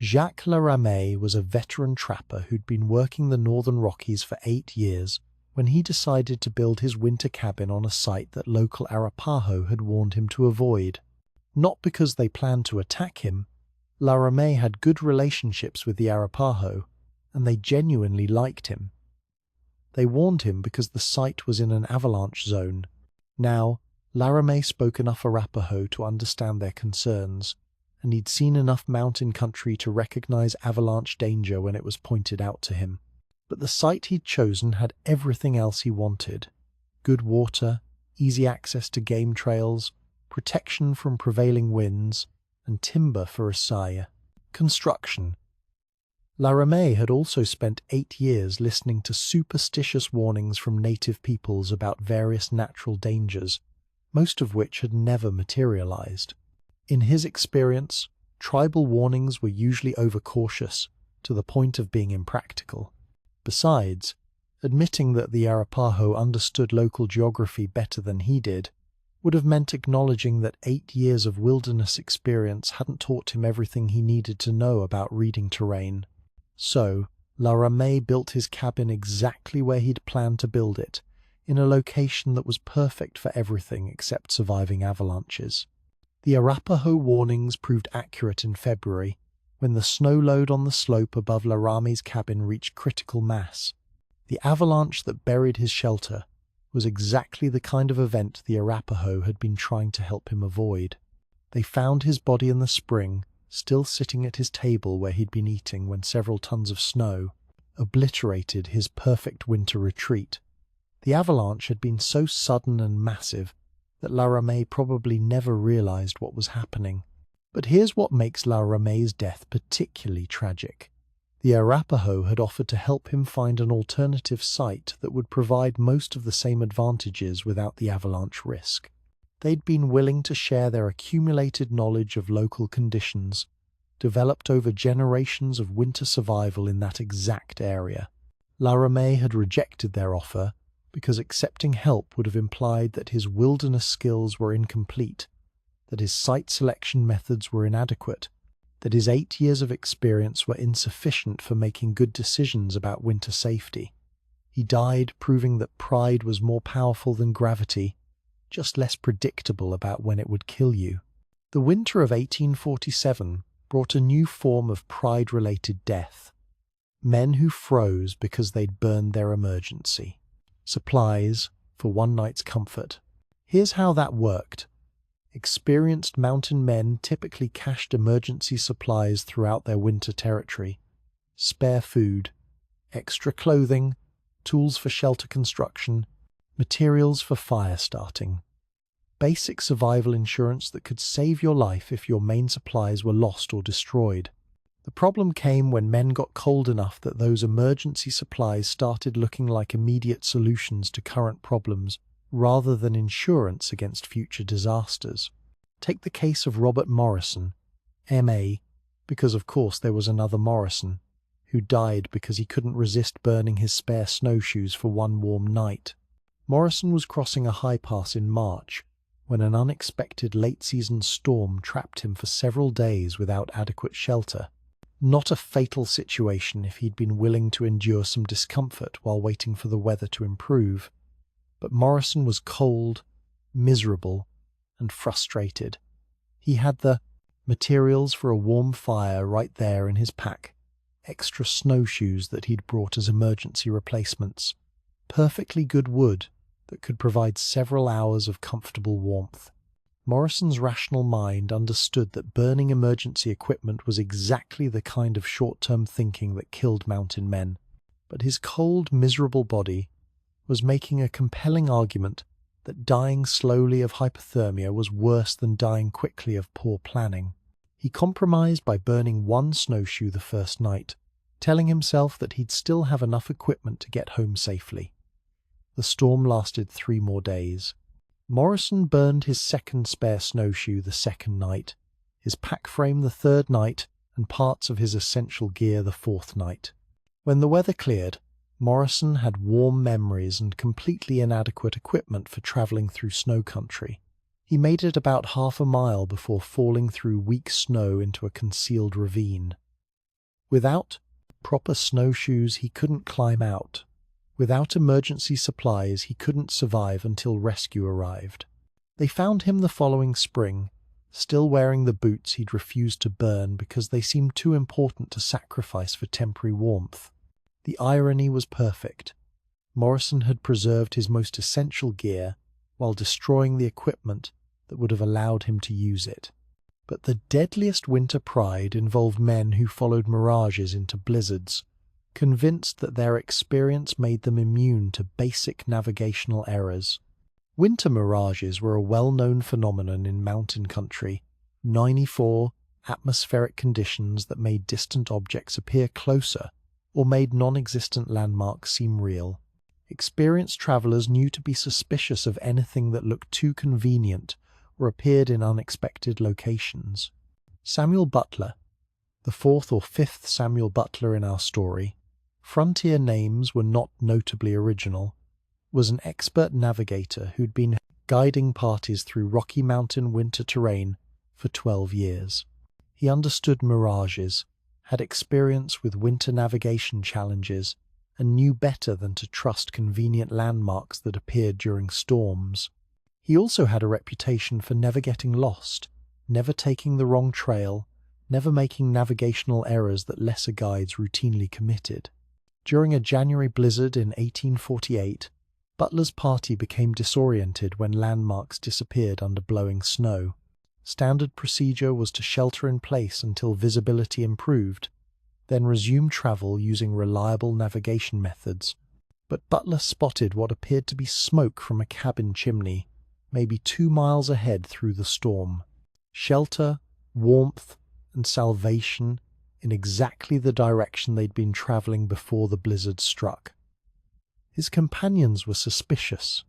Jacques Laramée was a veteran trapper who'd been working the northern Rockies for 8 years when he decided to build his winter cabin on a site that local Arapaho had warned him to avoid. Not because they planned to attack him. Laramée had good relationships with the Arapaho, and they genuinely liked him. They warned him because the site was in an avalanche zone. Now, Laramée spoke enough Arapaho to understand their concerns, and he'd seen enough mountain country to recognize avalanche danger when it was pointed out to him. But the site he'd chosen had everything else he wanted: good water, easy access to game trails, protection from prevailing winds, and timber for a sire. Construction. Laramée had also spent 8 years listening to superstitious warnings from native peoples about various natural dangers, most of which had never materialized. In his experience, tribal warnings were usually overcautious, to the point of being impractical. Besides, admitting that the Arapaho understood local geography better than he did would have meant acknowledging that 8 years of wilderness experience hadn't taught him everything he needed to know about reading terrain. So, Laramée built his cabin exactly where he'd planned to build it, in a location that was perfect for everything except surviving avalanches. The Arapaho warnings proved accurate in February, when the snow load on the slope above Laramé's cabin reached critical mass. The avalanche that buried his shelter was exactly the kind of event the Arapaho had been trying to help him avoid. They found his body in the spring, still sitting at his table where he'd been eating when several tons of snow obliterated his perfect winter retreat. The avalanche had been so sudden and massive that Laramée probably never realized what was happening. But here's what makes Laramé's death particularly tragic. The Arapaho had offered to help him find an alternative site that would provide most of the same advantages without the avalanche risk. They'd been willing to share their accumulated knowledge of local conditions, developed over generations of winter survival in that exact area. Laramée had rejected their offer because accepting help would have implied that his wilderness skills were incomplete, that his site selection methods were inadequate, that his 8 years of experience were insufficient for making good decisions about winter safety. He died proving that pride was more powerful than gravity, just less predictable about when it would kill you. The winter of 1847 brought a new form of pride-related death. Men who froze because they'd burned their emergency supplies for one night's comfort. Here's how that worked. Experienced mountain men typically cached emergency supplies throughout their winter territory: spare food, extra clothing, tools for shelter construction, materials for fire starting. Basic survival insurance that could save your life if your main supplies were lost or destroyed. The problem came when men got cold enough that those emergency supplies started looking like immediate solutions to current problems rather than insurance against future disasters. Take the case of Robert Morrison, M.A., because of course there was another Morrison, who died because he couldn't resist burning his spare snowshoes for one warm night. Morrison was crossing a high pass in March when an unexpected late-season storm trapped him for several days without adequate shelter. Not a fatal situation if he'd been willing to endure some discomfort while waiting for the weather to improve. But Morrison was cold, miserable, and frustrated. He had the materials for a warm fire right there in his pack, extra snowshoes that he'd brought as emergency replacements, perfectly good wood that could provide several hours of comfortable warmth. Morrison's rational mind understood that burning emergency equipment was exactly the kind of short-term thinking that killed mountain men, but his cold, miserable body was making a compelling argument that dying slowly of hypothermia was worse than dying quickly of poor planning. He compromised by burning one snowshoe the first night, telling himself that he'd still have enough equipment to get home safely. The storm lasted 3 more days. Morrison burned his second spare snowshoe the second night, his pack frame the third night, and parts of his essential gear the fourth night. When the weather cleared, Morrison had warm memories and completely inadequate equipment for travelling through snow country. He made it about half a mile before falling through weak snow into a concealed ravine. Without proper snowshoes, he couldn't climb out. Without emergency supplies, he couldn't survive until rescue arrived. They found him the following spring, still wearing the boots he'd refused to burn because they seemed too important to sacrifice for temporary warmth. The irony was perfect. Morrison had preserved his most essential gear while destroying the equipment that would have allowed him to use it. But the deadliest winter pride involved men who followed mirages into blizzards, convinced that their experience made them immune to basic navigational errors. Winter mirages were a well-known phenomenon in mountain country, 94 atmospheric conditions that made distant objects appear closer or made non-existent landmarks seem real. Experienced travelers knew to be suspicious of anything that looked too convenient or appeared in unexpected locations. Samuel Butler, the 4th or 5th Samuel Butler in our story, frontier names were not notably original, was an expert navigator who'd been guiding parties through Rocky Mountain winter terrain for 12 years. He understood mirages, had experience with winter navigation challenges, and knew better than to trust convenient landmarks that appeared during storms. He also had a reputation for never getting lost, never taking the wrong trail, never making navigational errors that lesser guides routinely committed. During a January blizzard in 1848, Butler's party became disoriented when landmarks disappeared under blowing snow. Standard procedure was to shelter in place until visibility improved, then resume travel using reliable navigation methods. But Butler spotted what appeared to be smoke from a cabin chimney, maybe 2 miles ahead through the storm. Shelter, warmth, and salvation in exactly the direction they'd been traveling before the blizzard struck. His companions were suspicious.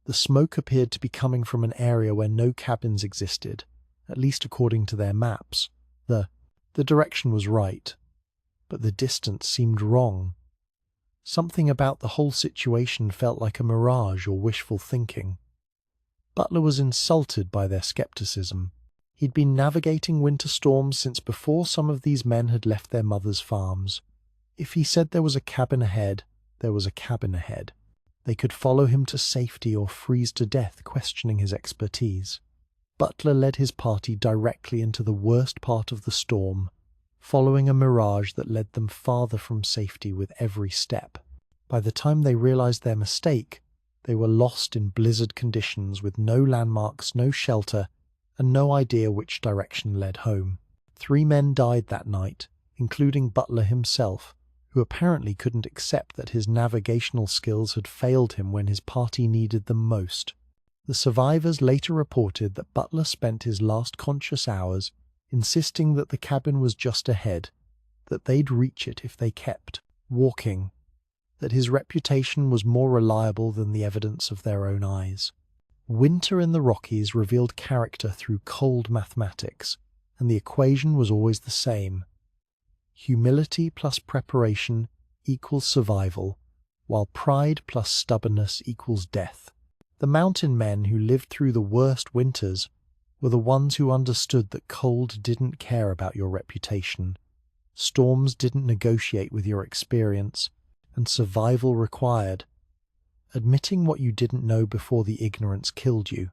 The smoke appeared to be coming from an area where no cabins existed, at least according to their maps. The direction was right, but the distance seemed wrong. Something about the whole situation felt like a mirage or wishful thinking. Butler was insulted by their skepticism. He'd been navigating winter storms since before some of these men had left their mothers' farms. If he said there was a cabin ahead, there was a cabin ahead. They could follow him to safety or freeze to death, questioning his expertise. Butler led his party directly into the worst part of the storm, following a mirage that led them farther from safety with every step. By the time they realized their mistake, they were lost in blizzard conditions with no landmarks, no shelter, and no idea which direction led home. 3 men died that night, including Butler himself, who apparently couldn't accept that his navigational skills had failed him when his party needed them most. The survivors later reported that Butler spent his last conscious hours insisting that the cabin was just ahead, that they'd reach it if they kept walking, that his reputation was more reliable than the evidence of their own eyes. Winter in the Rockies revealed character through cold mathematics, and the equation was always the same. Humility plus preparation equals survival, while pride plus stubbornness equals death. The mountain men who lived through the worst winters were the ones who understood that cold didn't care about your reputation, storms didn't negotiate with your experience, and survival required admitting what you didn't know before the ignorance killed you.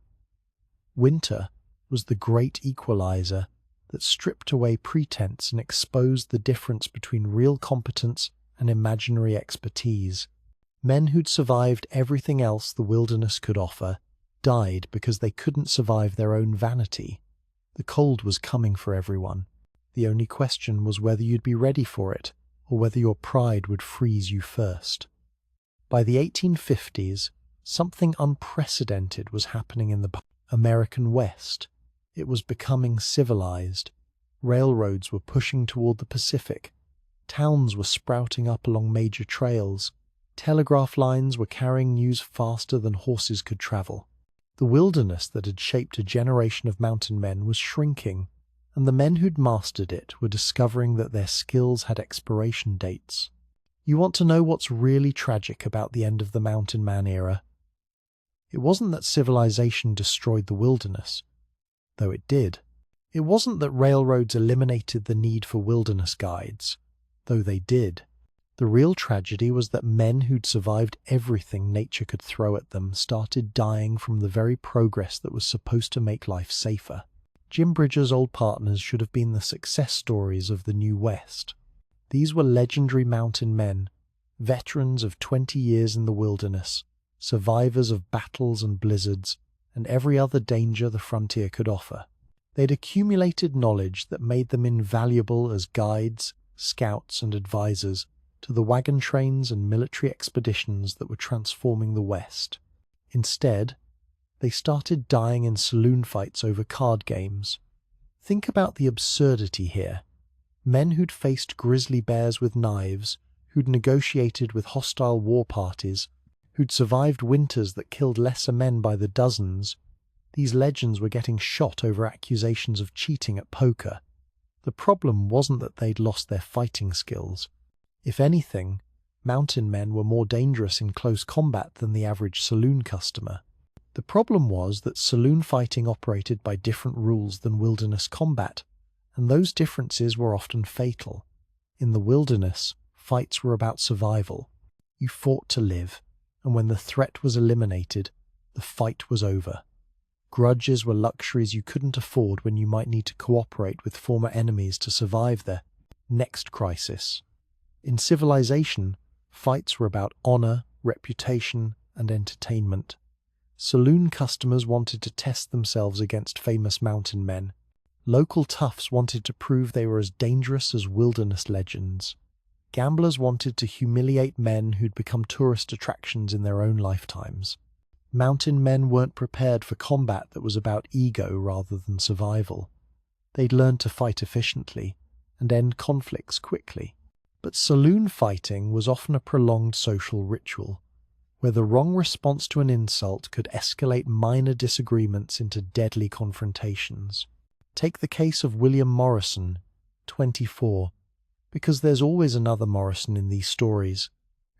Winter was the great equalizer that stripped away pretense and exposed the difference between real competence and imaginary expertise. Men who'd survived everything else the wilderness could offer died because they couldn't survive their own vanity. The cold was coming for everyone. The only question was whether you'd be ready for it, or whether your pride would freeze you first. By the 1850s, something unprecedented was happening in the American West. It was becoming civilized. Railroads were pushing toward the Pacific. Towns were sprouting up along major trails. Telegraph lines were carrying news faster than horses could travel. The wilderness that had shaped a generation of mountain men was shrinking, and the men who'd mastered it were discovering that their skills had expiration dates. You want to know what's really tragic about the end of the mountain man era? It wasn't that civilization destroyed the wilderness, though it did. It wasn't that railroads eliminated the need for wilderness guides, though they did. The real tragedy was that men who'd survived everything nature could throw at them started dying from the very progress that was supposed to make life safer. Jim Bridger's old partners should have been the success stories of the New West. These were legendary mountain men, veterans of 20 years in the wilderness, survivors of battles and blizzards, and every other danger the frontier could offer. They'd accumulated knowledge that made them invaluable as guides, scouts, and advisors to the wagon trains and military expeditions that were transforming the West. Instead, they started dying in saloon fights over card games. Think about the absurdity here. Men who'd faced grizzly bears with knives, who'd negotiated with hostile war parties, who'd survived winters that killed lesser men by the dozens, these legends were getting shot over accusations of cheating at poker. The problem wasn't that they'd lost their fighting skills. If anything, mountain men were more dangerous in close combat than the average saloon customer. The problem was that saloon fighting operated by different rules than wilderness combat, and those differences were often fatal. In the wilderness, fights were about survival. You fought to live, and when the threat was eliminated, the fight was over. Grudges were luxuries you couldn't afford when you might need to cooperate with former enemies to survive the next crisis. In civilization, fights were about honor, reputation, and entertainment. Saloon customers wanted to test themselves against famous mountain men. Local toughs wanted to prove they were as dangerous as wilderness legends. Gamblers wanted to humiliate men who'd become tourist attractions in their own lifetimes. Mountain men weren't prepared for combat that was about ego rather than survival. They'd learned to fight efficiently and end conflicts quickly. But saloon fighting was often a prolonged social ritual, where the wrong response to an insult could escalate minor disagreements into deadly confrontations. Take the case of William Morrison, 24, because there's always another Morrison in these stories,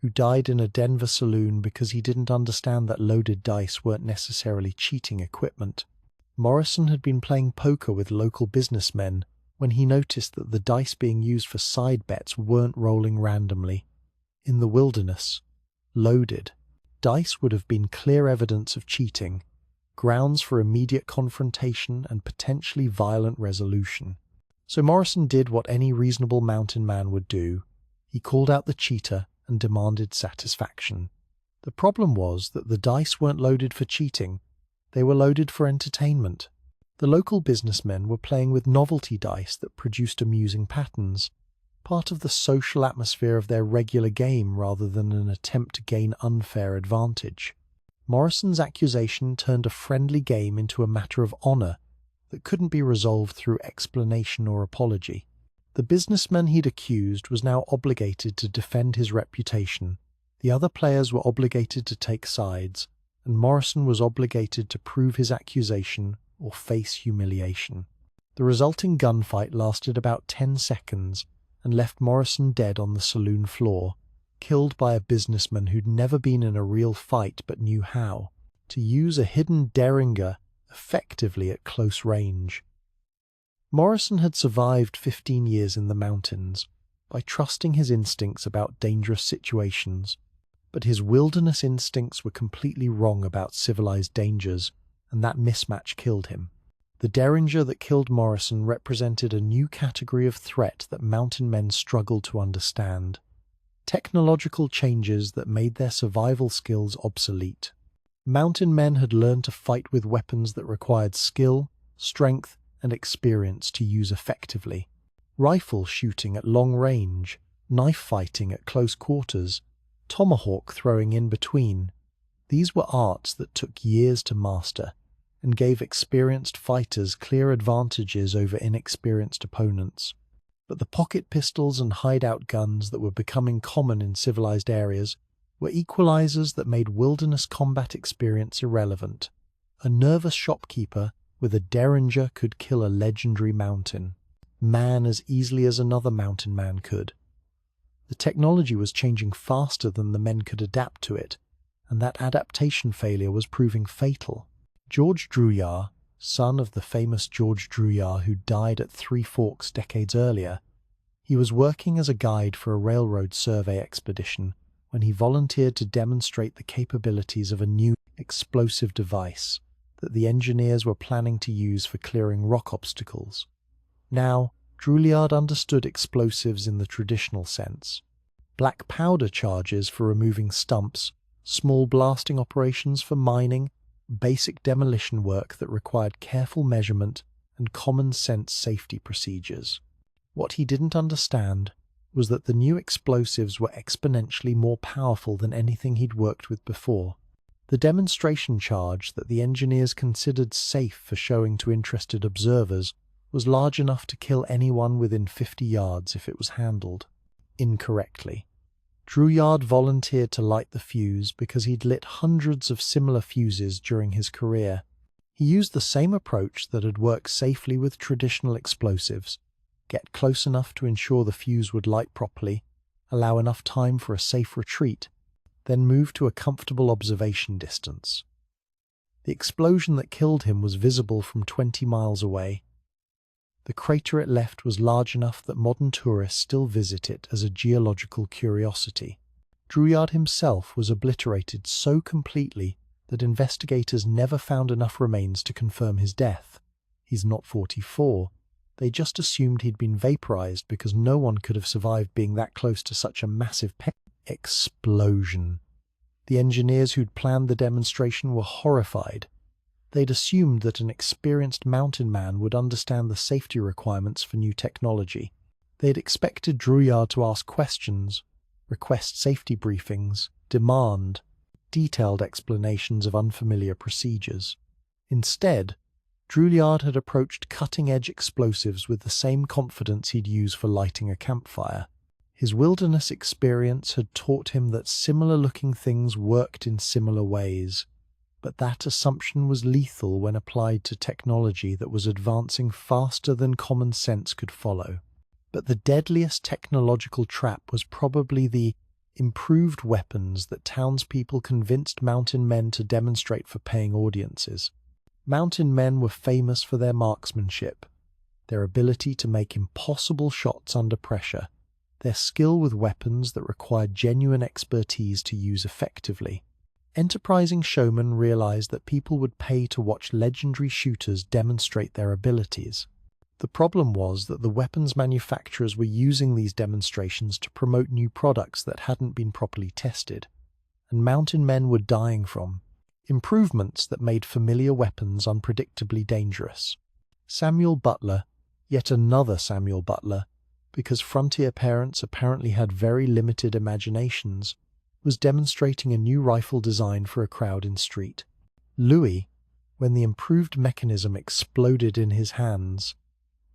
who died in a Denver saloon because he didn't understand that loaded dice weren't necessarily cheating equipment. Morrison had been playing poker with local businessmen when he noticed that the dice being used for side bets weren't rolling randomly. In the wilderness, loaded dice would have been clear evidence of cheating, grounds for immediate confrontation and potentially violent resolution. So Morrison did what any reasonable mountain man would do. He called out the cheater and demanded satisfaction. The problem was that the dice weren't loaded for cheating, they were loaded for entertainment. The local businessmen were playing with novelty dice that produced amusing patterns, part of the social atmosphere of their regular game rather than an attempt to gain unfair advantage. Morrison's accusation turned a friendly game into a matter of honor that couldn't be resolved through explanation or apology. The businessman he'd accused was now obligated to defend his reputation. The other players were obligated to take sides, and Morrison was obligated to prove his accusation or face humiliation. The resulting gunfight lasted about 10 seconds and left Morrison dead on the saloon floor, killed by a businessman who'd never been in a real fight but knew how to use a hidden derringer effectively at close range. Morrison had survived 15 years in the mountains by trusting his instincts about dangerous situations, but his wilderness instincts were completely wrong about civilized dangers, and that mismatch killed him. The Derringer that killed Morrison represented a new category of threat that mountain men struggled to understand. Technological changes that made their survival skills obsolete. Mountain men had learned to fight with weapons that required skill, strength, and experience to use effectively. Rifle shooting at long range, knife fighting at close quarters, tomahawk throwing in between. These were arts that took years to master and gave experienced fighters clear advantages over inexperienced opponents. But the pocket pistols and hideout guns that were becoming common in civilized areas were equalizers that made wilderness combat experience irrelevant. A nervous shopkeeper with a Derringer could kill a legendary mountain man as easily as another mountain man could. The technology was changing faster than the men could adapt to it, and that adaptation failure was proving fatal. George Drouillard, son of the famous George Drouillard who died at Three Forks decades earlier, he was working as a guide for a railroad survey expedition when he volunteered to demonstrate the capabilities of a new explosive device that the engineers were planning to use for clearing rock obstacles. Now, Drouillard understood explosives in the traditional sense. Black powder charges for removing stumps, small blasting operations for mining, basic demolition work that required careful measurement and common-sense safety procedures. What he didn't understand was that the new explosives were exponentially more powerful than anything he'd worked with before. The demonstration charge that the engineers considered safe for showing to interested observers was large enough to kill anyone within 50 yards if it was handled incorrectly. Drouillard volunteered to light the fuse because he'd lit hundreds of similar fuses during his career. He used the same approach that had worked safely with traditional explosives: get close enough to ensure the fuse would light properly, allow enough time for a safe retreat, then move to a comfortable observation distance. The explosion that killed him was visible from 20 miles away. The crater it left was large enough that modern tourists still visit it as a geological curiosity. Drouillard himself was obliterated so completely that investigators never found enough remains to confirm his death. He's not 44. They just assumed he'd been vaporized because no one could have survived being that close to such a massive explosion. The engineers who'd planned the demonstration were horrified. They'd assumed that an experienced mountain man would understand the safety requirements for new technology. They'd expected Drouillard to ask questions, request safety briefings, demand detailed explanations of unfamiliar procedures. Instead, Drouillard had approached cutting-edge explosives with the same confidence he'd use for lighting a campfire. His wilderness experience had taught him that similar-looking things worked in similar ways. But that assumption was lethal when applied to technology that was advancing faster than common sense could follow. But the deadliest technological trap was probably the improved weapons that townspeople convinced mountain men to demonstrate for paying audiences. Mountain men were famous for their marksmanship, their ability to make impossible shots under pressure, their skill with weapons that required genuine expertise to use effectively. Enterprising showmen realized that people would pay to watch legendary shooters demonstrate their abilities. The problem was that the weapons manufacturers were using these demonstrations to promote new products that hadn't been properly tested, and mountain men were dying from improvements that made familiar weapons unpredictably dangerous. Samuel Butler, yet another Samuel Butler, because frontier parents apparently had very limited imaginations, was demonstrating a new rifle design for a crowd in street. Louis, when the improved mechanism exploded in his hands,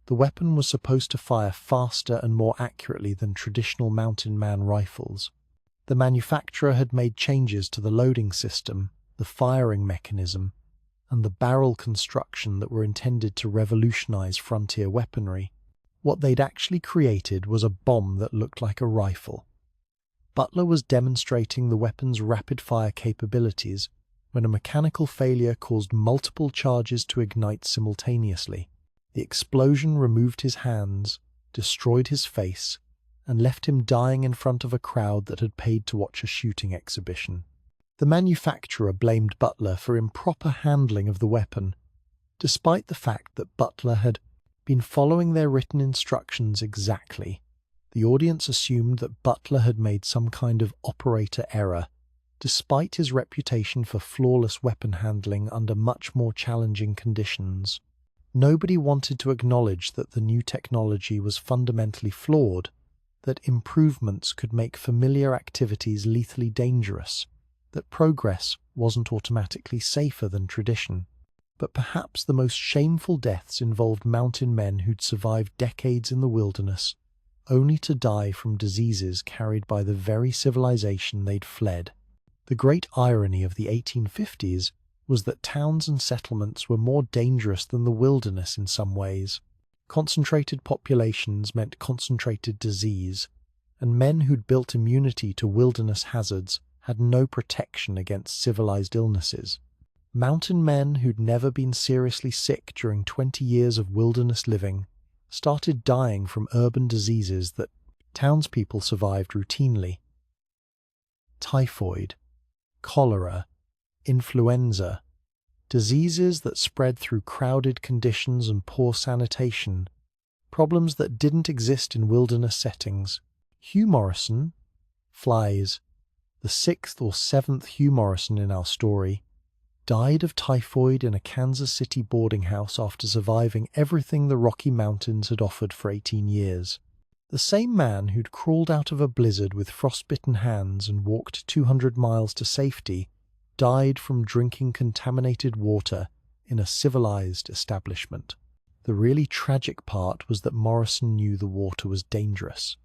the weapon was supposed to fire faster and more accurately than traditional mountain man rifles. The manufacturer had made changes to the loading system, the firing mechanism, and the barrel construction that were intended to revolutionize frontier weaponry. What they'd actually created was a bomb that looked like a rifle. Butler was demonstrating the weapon's rapid-fire capabilities when a mechanical failure caused multiple charges to ignite simultaneously. The explosion removed his hands, destroyed his face, and left him dying in front of a crowd that had paid to watch a shooting exhibition. The manufacturer blamed Butler for improper handling of the weapon, Despite the fact that Butler had been following their written instructions exactly, the audience assumed that Butler had made some kind of operator error, despite his reputation for flawless weapon handling under much more challenging conditions. Nobody wanted to acknowledge that the new technology was fundamentally flawed, that improvements could make familiar activities lethally dangerous, that progress wasn't automatically safer than tradition. But perhaps the most shameful deaths involved mountain men who'd survived decades in the wilderness, only to die from diseases carried by the very civilization they'd fled. The great irony of the 1850s was that towns and settlements were more dangerous than the wilderness in some ways. Concentrated populations meant concentrated disease, and men who'd built immunity to wilderness hazards had no protection against civilized illnesses. Mountain men who'd never been seriously sick during 20 years of wilderness living started dying from urban diseases that townspeople survived routinely. Typhoid, cholera, influenza, diseases that spread through crowded conditions and poor sanitation, problems that didn't exist in wilderness settings. Hugh Morrison, flies, the 6th or 7th Hugh Morrison in our story, died of typhoid in a Kansas City boarding house after surviving everything the Rocky Mountains had offered for 18 years. The same man who'd crawled out of a blizzard with frostbitten hands and walked 200 miles to safety died from drinking contaminated water in a civilized establishment. The really tragic part was that Morrison knew the water was dangerous.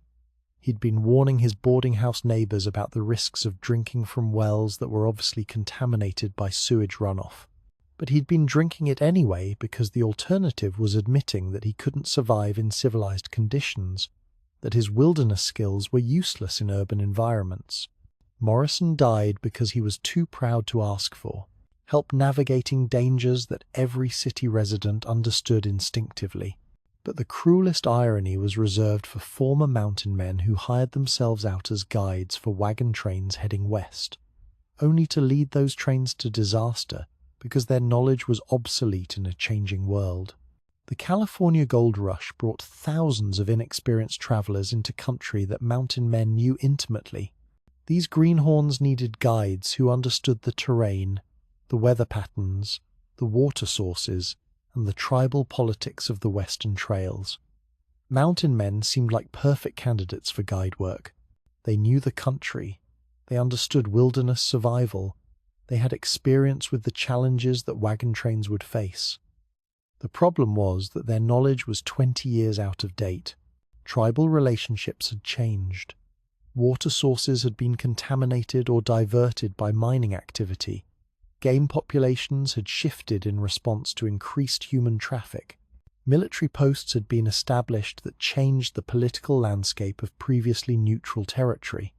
He'd been warning his boarding house neighbors about the risks of drinking from wells that were obviously contaminated by sewage runoff. But he'd been drinking it anyway because the alternative was admitting that he couldn't survive in civilized conditions, that his wilderness skills were useless in urban environments. Morrison died because he was too proud to ask for help navigating dangers that every city resident understood instinctively. But the cruelest irony was reserved for former mountain men who hired themselves out as guides for wagon trains heading west, only to lead those trains to disaster because their knowledge was obsolete in a changing world. The California Gold Rush brought thousands of inexperienced travelers into country that mountain men knew intimately. These greenhorns needed guides who understood the terrain, the weather patterns, the water sources, and the tribal politics of the western trails. Mountain men seemed like perfect candidates for guide work. They knew the country, they understood wilderness survival, they had experience with the challenges that wagon trains would face. The problem was that their knowledge was 20 years out of date. Tribal relationships had changed. Water sources had been contaminated or diverted by mining activity. Game populations had shifted in response to increased human traffic. Military posts had been established that changed the political landscape of previously neutral territory.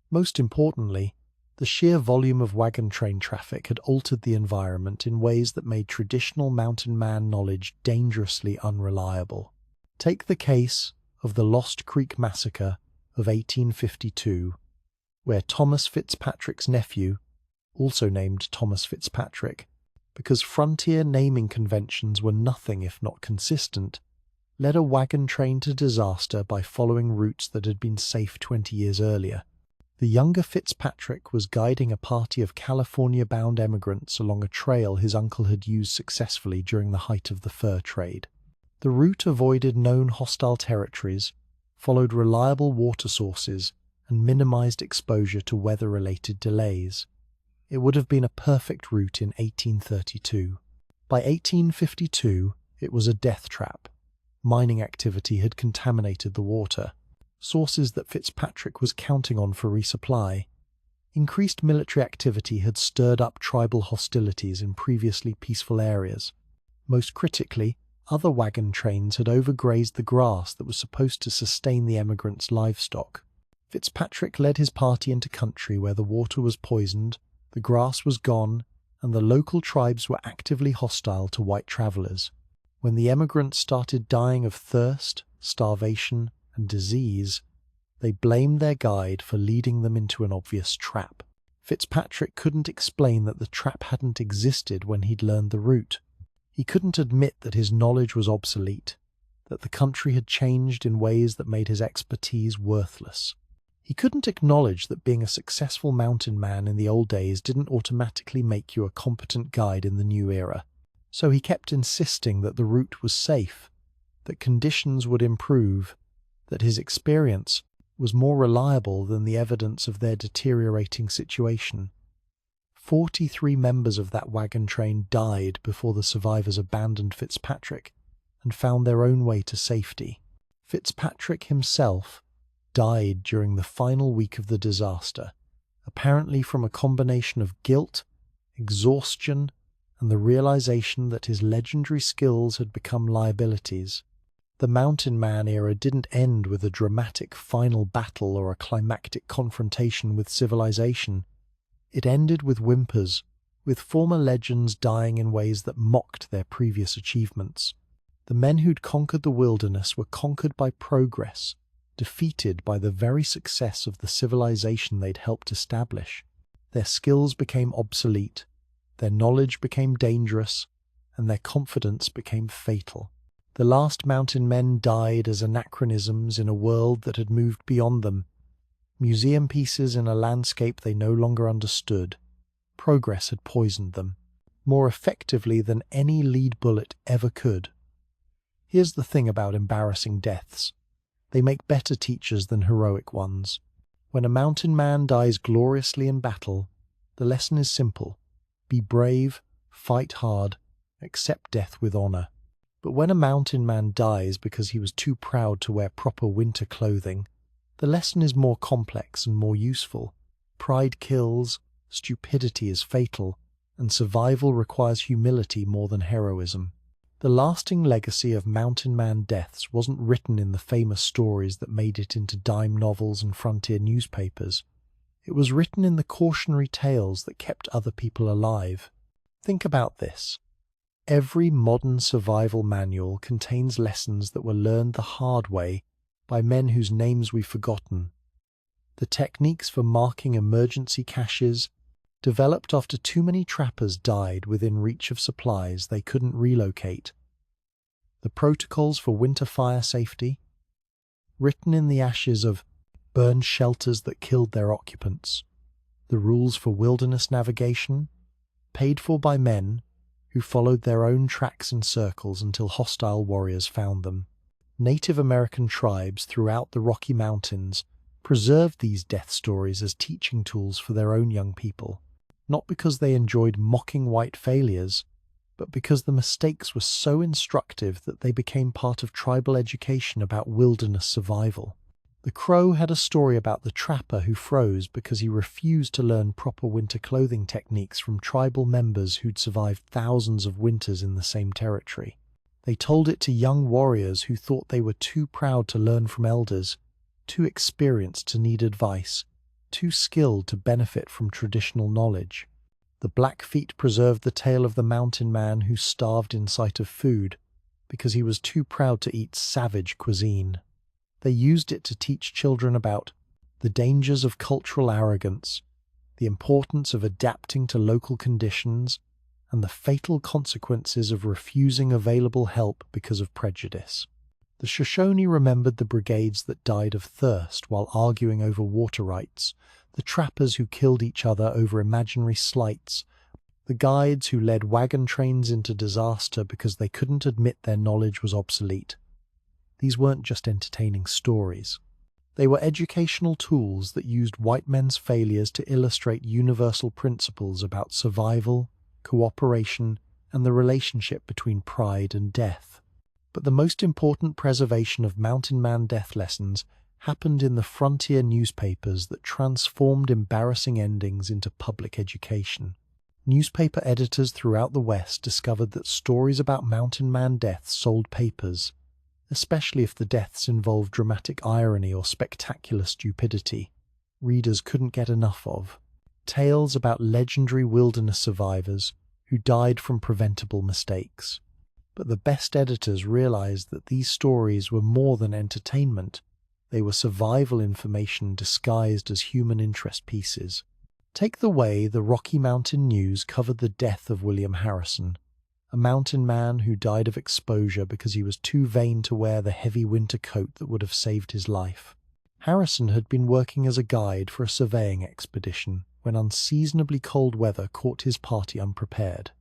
Most importantly, the sheer volume of wagon train traffic had altered the environment in ways that made traditional mountain man knowledge dangerously unreliable. Take the case of the Lost Creek Massacre of 1852, where Thomas Fitzpatrick's nephew, also named Thomas Fitzpatrick, because frontier naming conventions were nothing if not consistent, led a wagon train to disaster by following routes that had been safe 20 years earlier. The younger Fitzpatrick was guiding a party of California-bound emigrants along a trail his uncle had used successfully during the height of the fur trade. The route avoided known hostile territories, followed reliable water sources, and minimized exposure to weather-related delays. It would have been a perfect route in 1832. By 1852, it was a death trap. Mining activity had contaminated the water, sources that Fitzpatrick was counting on for resupply. Increased military activity had stirred up tribal hostilities in previously peaceful areas. Most critically, other wagon trains had overgrazed the grass that was supposed to sustain the emigrants' livestock. Fitzpatrick led his party into country where the water was poisoned, the grass was gone, and the local tribes were actively hostile to white travelers. When the emigrants started dying of thirst, starvation, and disease, they blamed their guide for leading them into an obvious trap. Fitzpatrick couldn't explain that the trap hadn't existed when he'd learned the route. He couldn't admit that his knowledge was obsolete, that the country had changed in ways that made his expertise worthless. He couldn't acknowledge that being a successful mountain man in the old days didn't automatically make you a competent guide in the new era. So he kept insisting that the route was safe, that conditions would improve, that his experience was more reliable than the evidence of their deteriorating situation. 43 members of that wagon train died before the survivors abandoned Fitzpatrick and found their own way to safety. Fitzpatrick himself died during the final week of the disaster, apparently from a combination of guilt, exhaustion, and the realization that his legendary skills had become liabilities. The Mountain Man era didn't end with a dramatic final battle or a climactic confrontation with civilization. It ended with whimpers, with former legends dying in ways that mocked their previous achievements. The men who'd conquered the wilderness were conquered by progress, defeated by the very success of the civilization they'd helped establish. Their skills became obsolete, their knowledge became dangerous, and their confidence became fatal. The last mountain men died as anachronisms in a world that had moved beyond them, museum pieces in a landscape they no longer understood. Progress had poisoned them, more effectively than any lead bullet ever could. Here's the thing about embarrassing deaths. They make better teachers than heroic ones. When a mountain man dies gloriously in battle, the lesson is simple. Be brave, fight hard, accept death with honor. But when a mountain man dies because he was too proud to wear proper winter clothing, the lesson is more complex and more useful. Pride kills, stupidity is fatal, and survival requires humility more than heroism. The lasting legacy of mountain man deaths wasn't written in the famous stories that made it into dime novels and frontier newspapers. It was written in the cautionary tales that kept other people alive. Think about this. Every modern survival manual contains lessons that were learned the hard way by men whose names we've forgotten. The techniques for marking emergency caches, developed after too many trappers died within reach of supplies they couldn't relocate. The protocols for winter fire safety, written in the ashes of burned shelters that killed their occupants. The rules for wilderness navigation, paid for by men who followed their own tracks in circles until hostile warriors found them. Native American tribes throughout the Rocky Mountains preserved these death stories as teaching tools for their own young people, not because they enjoyed mocking white failures, but because the mistakes were so instructive that they became part of tribal education about wilderness survival. The Crow had a story about the trapper who froze because he refused to learn proper winter clothing techniques from tribal members who'd survived thousands of winters in the same territory. They told it to young warriors who thought they were too proud to learn from elders, too experienced to need advice, too skilled to benefit from traditional knowledge. The Blackfeet preserved the tale of the mountain man who starved in sight of food because he was too proud to eat savage cuisine. They used it to teach children about the dangers of cultural arrogance, the importance of adapting to local conditions, and the fatal consequences of refusing available help because of prejudice. The Shoshone remembered the brigades that died of thirst while arguing over water rights, the trappers who killed each other over imaginary slights, the guides who led wagon trains into disaster because they couldn't admit their knowledge was obsolete. These weren't just entertaining stories. They were educational tools that used white men's failures to illustrate universal principles about survival, cooperation, and the relationship between pride and death. But the most important preservation of mountain man death lessons happened in the frontier newspapers that transformed embarrassing endings into public education. Newspaper editors throughout the West discovered that stories about mountain man deaths sold papers, especially if the deaths involved dramatic irony or spectacular stupidity. Readers couldn't get enough of tales about legendary wilderness survivors who died from preventable mistakes. But the best editors realized that these stories were more than entertainment. They were survival information disguised as human interest pieces. Take the way the Rocky Mountain News covered the death of William Harrison. a mountain man who died of exposure because he was too vain to wear the heavy winter coat that would have saved his life. Harrison had been working as a guide for a surveying expedition when unseasonably cold weather caught his party unprepared.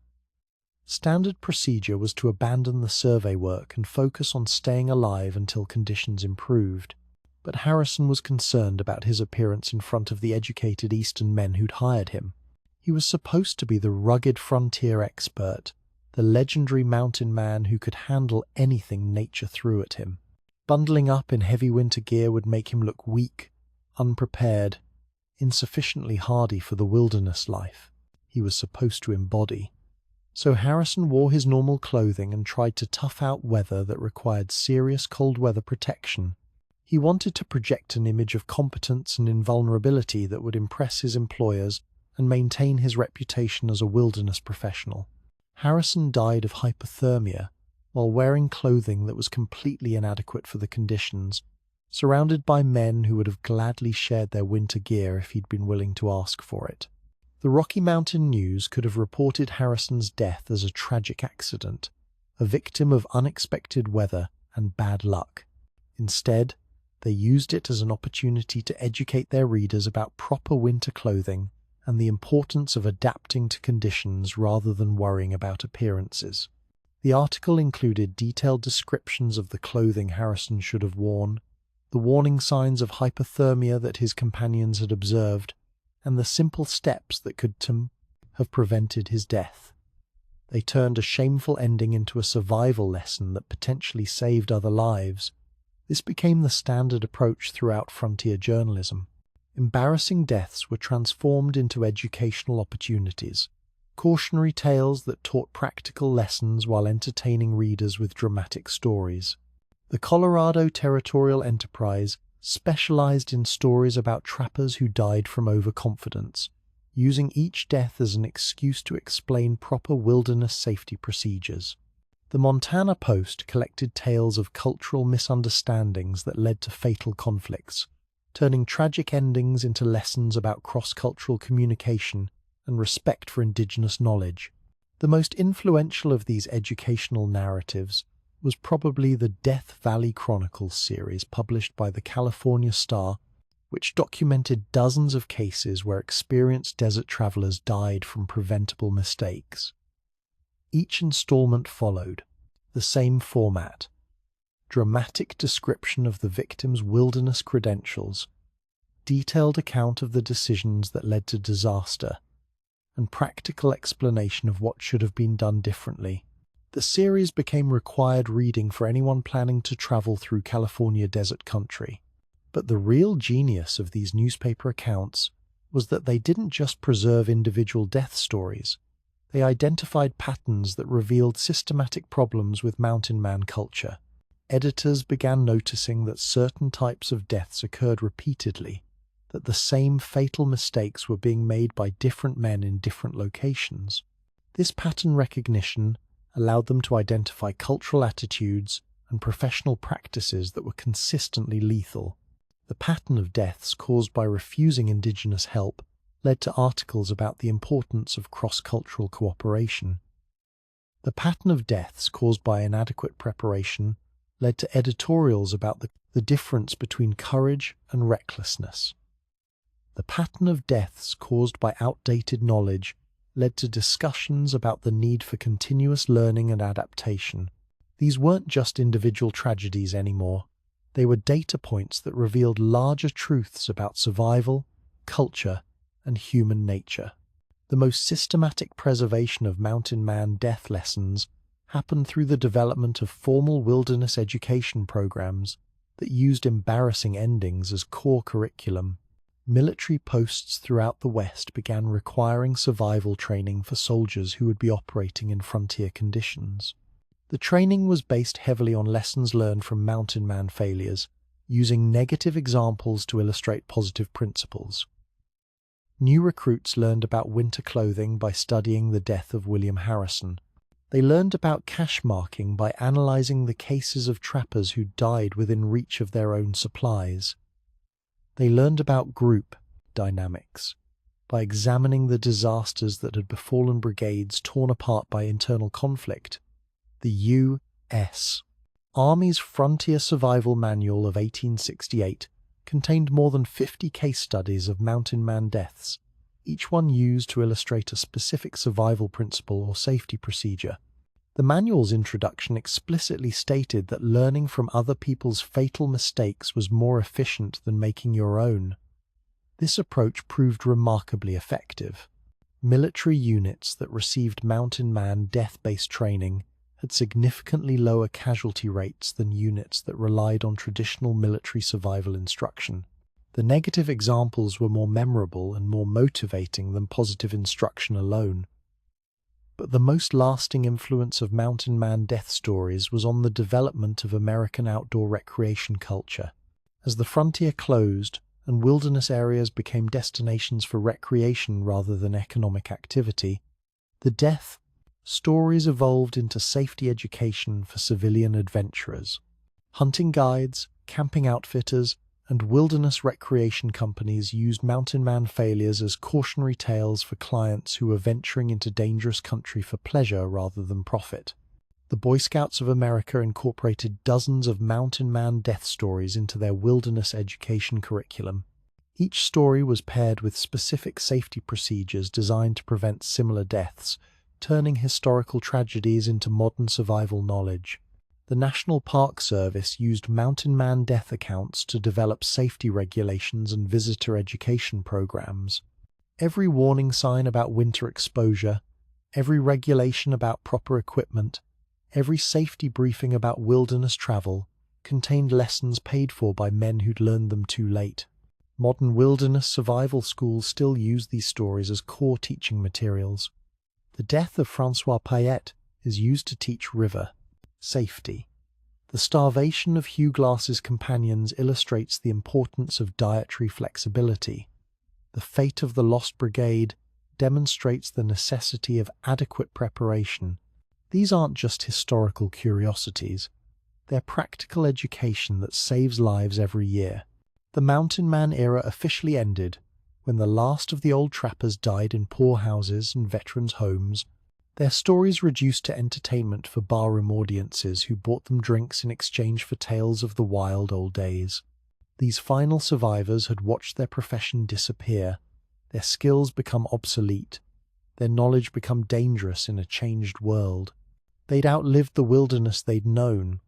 Standard procedure was to abandon the survey work and focus on staying alive until conditions improved, but Harrison was concerned about his appearance in front of the educated Eastern men who'd hired him. He was supposed to be the rugged frontier expert, the legendary mountain man who could handle anything nature threw at him. Bundling up in heavy winter gear would make him look weak, unprepared, insufficiently hardy for the wilderness life he was supposed to embody. So Harrison wore his normal clothing and tried to tough out weather that required serious cold weather protection. He wanted to project an image of competence and invulnerability that would impress his employers and maintain his reputation as a wilderness professional. Harrison died of hypothermia while wearing clothing that was completely inadequate for the conditions, surrounded by men who would have gladly shared their winter gear if he'd been willing to ask for it. The Rocky Mountain News could have reported Harrison's death as a tragic accident, a victim of unexpected weather and bad luck. Instead, they used it as an opportunity to educate their readers about proper winter clothing and the importance of adapting to conditions rather than worrying about appearances. The article included detailed descriptions of the clothing Harrison should have worn, the warning signs of hypothermia that his companions had observed, and the simple steps that could have prevented his death. They turned a shameful ending into a survival lesson that potentially saved other lives. This became the standard approach throughout frontier journalism. Embarrassing deaths were transformed into educational opportunities, cautionary tales that taught practical lessons while entertaining readers with dramatic stories. The Colorado Territorial Enterprise specialized in stories about trappers who died from overconfidence, using each death as an excuse to explain proper wilderness safety procedures. The Montana Post collected tales of cultural misunderstandings that led to fatal conflicts, turning tragic endings into lessons about cross-cultural communication and respect for indigenous knowledge. The most influential of these educational narratives was probably the Death Valley Chronicles series published by the California Star, which documented dozens of cases where experienced desert travelers died from preventable mistakes. Each installment followed the same format: dramatic description of the victim's wilderness credentials, detailed account of the decisions that led to disaster, and practical explanation of what should have been done differently. The series became required reading for anyone planning to travel through California desert country. But the real genius of these newspaper accounts was that they didn't just preserve individual death stories. They identified patterns that revealed systematic problems with mountain man culture. Editors began noticing that certain types of deaths occurred repeatedly, that the same fatal mistakes were being made by different men in different locations. This pattern recognition allowed them to identify cultural attitudes and professional practices that were consistently lethal. The pattern of deaths caused by refusing indigenous help led to articles about the importance of cross-cultural cooperation. The pattern of deaths caused by inadequate preparation led to editorials about the difference between courage and recklessness. The pattern of deaths caused by outdated knowledge led to discussions about the need for continuous learning and adaptation. These weren't just individual tragedies anymore. They were data points that revealed larger truths about survival, culture, and human nature. The most systematic preservation of mountain man death lessons happened through the development of formal wilderness education programs that used embarrassing endings as core curriculum. Military posts throughout the West began requiring survival training for soldiers who would be operating in frontier conditions. The training was based heavily on lessons learned from mountain man failures, using negative examples to illustrate positive principles. New recruits learned about winter clothing by studying the death of William Harrison. They learned about cache marking by analyzing the cases of trappers who died within reach of their own supplies. They learned about group dynamics by examining the disasters that had befallen brigades torn apart by internal conflict. The U.S. Army's Frontier Survival Manual of 1868 contained more than 50 case studies of mountain man deaths, each one used to illustrate a specific survival principle or safety procedure. The manual's introduction explicitly stated that learning from other people's fatal mistakes was more efficient than making your own. This approach proved remarkably effective. Military units that received mountain man death-based training had significantly lower casualty rates than units that relied on traditional military survival instruction. The negative examples were more memorable and more motivating than positive instruction alone. But the most lasting influence of mountain man death stories was on the development of American outdoor recreation culture. As the frontier closed and wilderness areas became destinations for recreation rather than economic activity, the death stories evolved into safety education for civilian adventurers. Hunting guides, camping outfitters, and wilderness recreation companies used mountain man failures as cautionary tales for clients who were venturing into dangerous country for pleasure rather than profit. The Boy Scouts of America incorporated dozens of mountain man death stories into their wilderness education curriculum. Each story was paired with specific safety procedures designed to prevent similar deaths, turning historical tragedies into modern survival knowledge. The National Park Service used mountain man death accounts to develop safety regulations and visitor education programs. Every warning sign about winter exposure, every regulation about proper equipment, every safety briefing about wilderness travel contained lessons paid for by men who'd learned them too late. Modern wilderness survival schools still use these stories as core teaching materials. The death of Francois Payette is used to teach river safety. The starvation of Hugh Glass's companions illustrates the importance of dietary flexibility. The fate of the Lost Brigade demonstrates the necessity of adequate preparation. These aren't just historical curiosities. They're practical education that saves lives every year. The mountain man era officially ended when the last of the old trappers died in poorhouses and veterans' homes. Their stories reduced to entertainment for barroom audiences who bought them drinks in exchange for tales of the wild old days. These final survivors had watched their profession disappear, their skills become obsolete, their knowledge become dangerous in a changed world. They'd outlived the wilderness they'd known,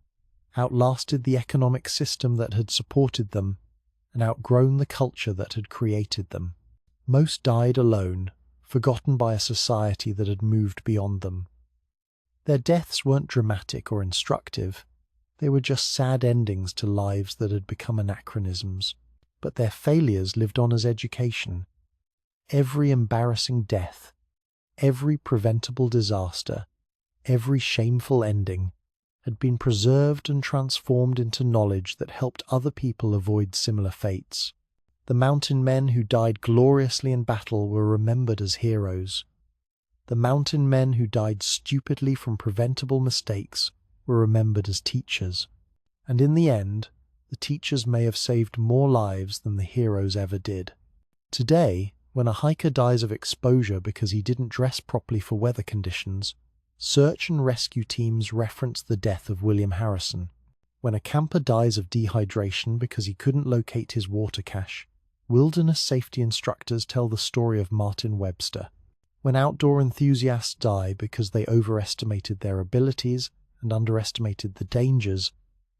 outlasted the economic system that had supported them, and outgrown the culture that had created them. Most died alone, forgotten by a society that had moved beyond them. Their deaths weren't dramatic or instructive. They were just sad endings to lives that had become anachronisms. But their failures lived on as education. Every embarrassing death, every preventable disaster, every shameful ending had been preserved and transformed into knowledge that helped other people avoid similar fates. The mountain men who died gloriously in battle were remembered as heroes. The mountain men who died stupidly from preventable mistakes were remembered as teachers. And in the end, the teachers may have saved more lives than the heroes ever did. Today, when a hiker dies of exposure because he didn't dress properly for weather conditions, search and rescue teams reference the death of William Harrison. When a camper dies of dehydration because he couldn't locate his water cache, wilderness safety instructors tell the story of Martin Webster. When outdoor enthusiasts die because they overestimated their abilities and underestimated the dangers,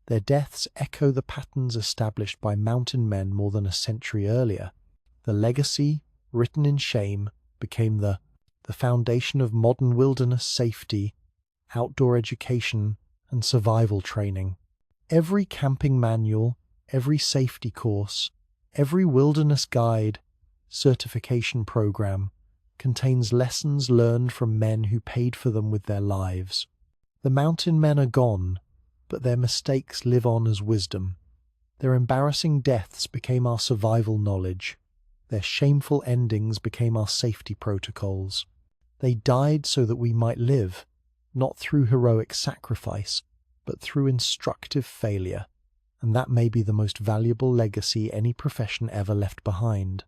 their deaths echo the patterns established by mountain men more than a century earlier. The legacy, written in shame, became the foundation of modern wilderness safety, outdoor education, and survival training. Every camping manual, every safety course, every wilderness guide, certification program contains lessons learned from men who paid for them with their lives. The mountain men are gone, but their mistakes live on as wisdom. Their embarrassing deaths became our survival knowledge. Their shameful endings became our safety protocols. They died so that we might live, not through heroic sacrifice, but through instructive failure. And that may be the most valuable legacy any profession ever left behind.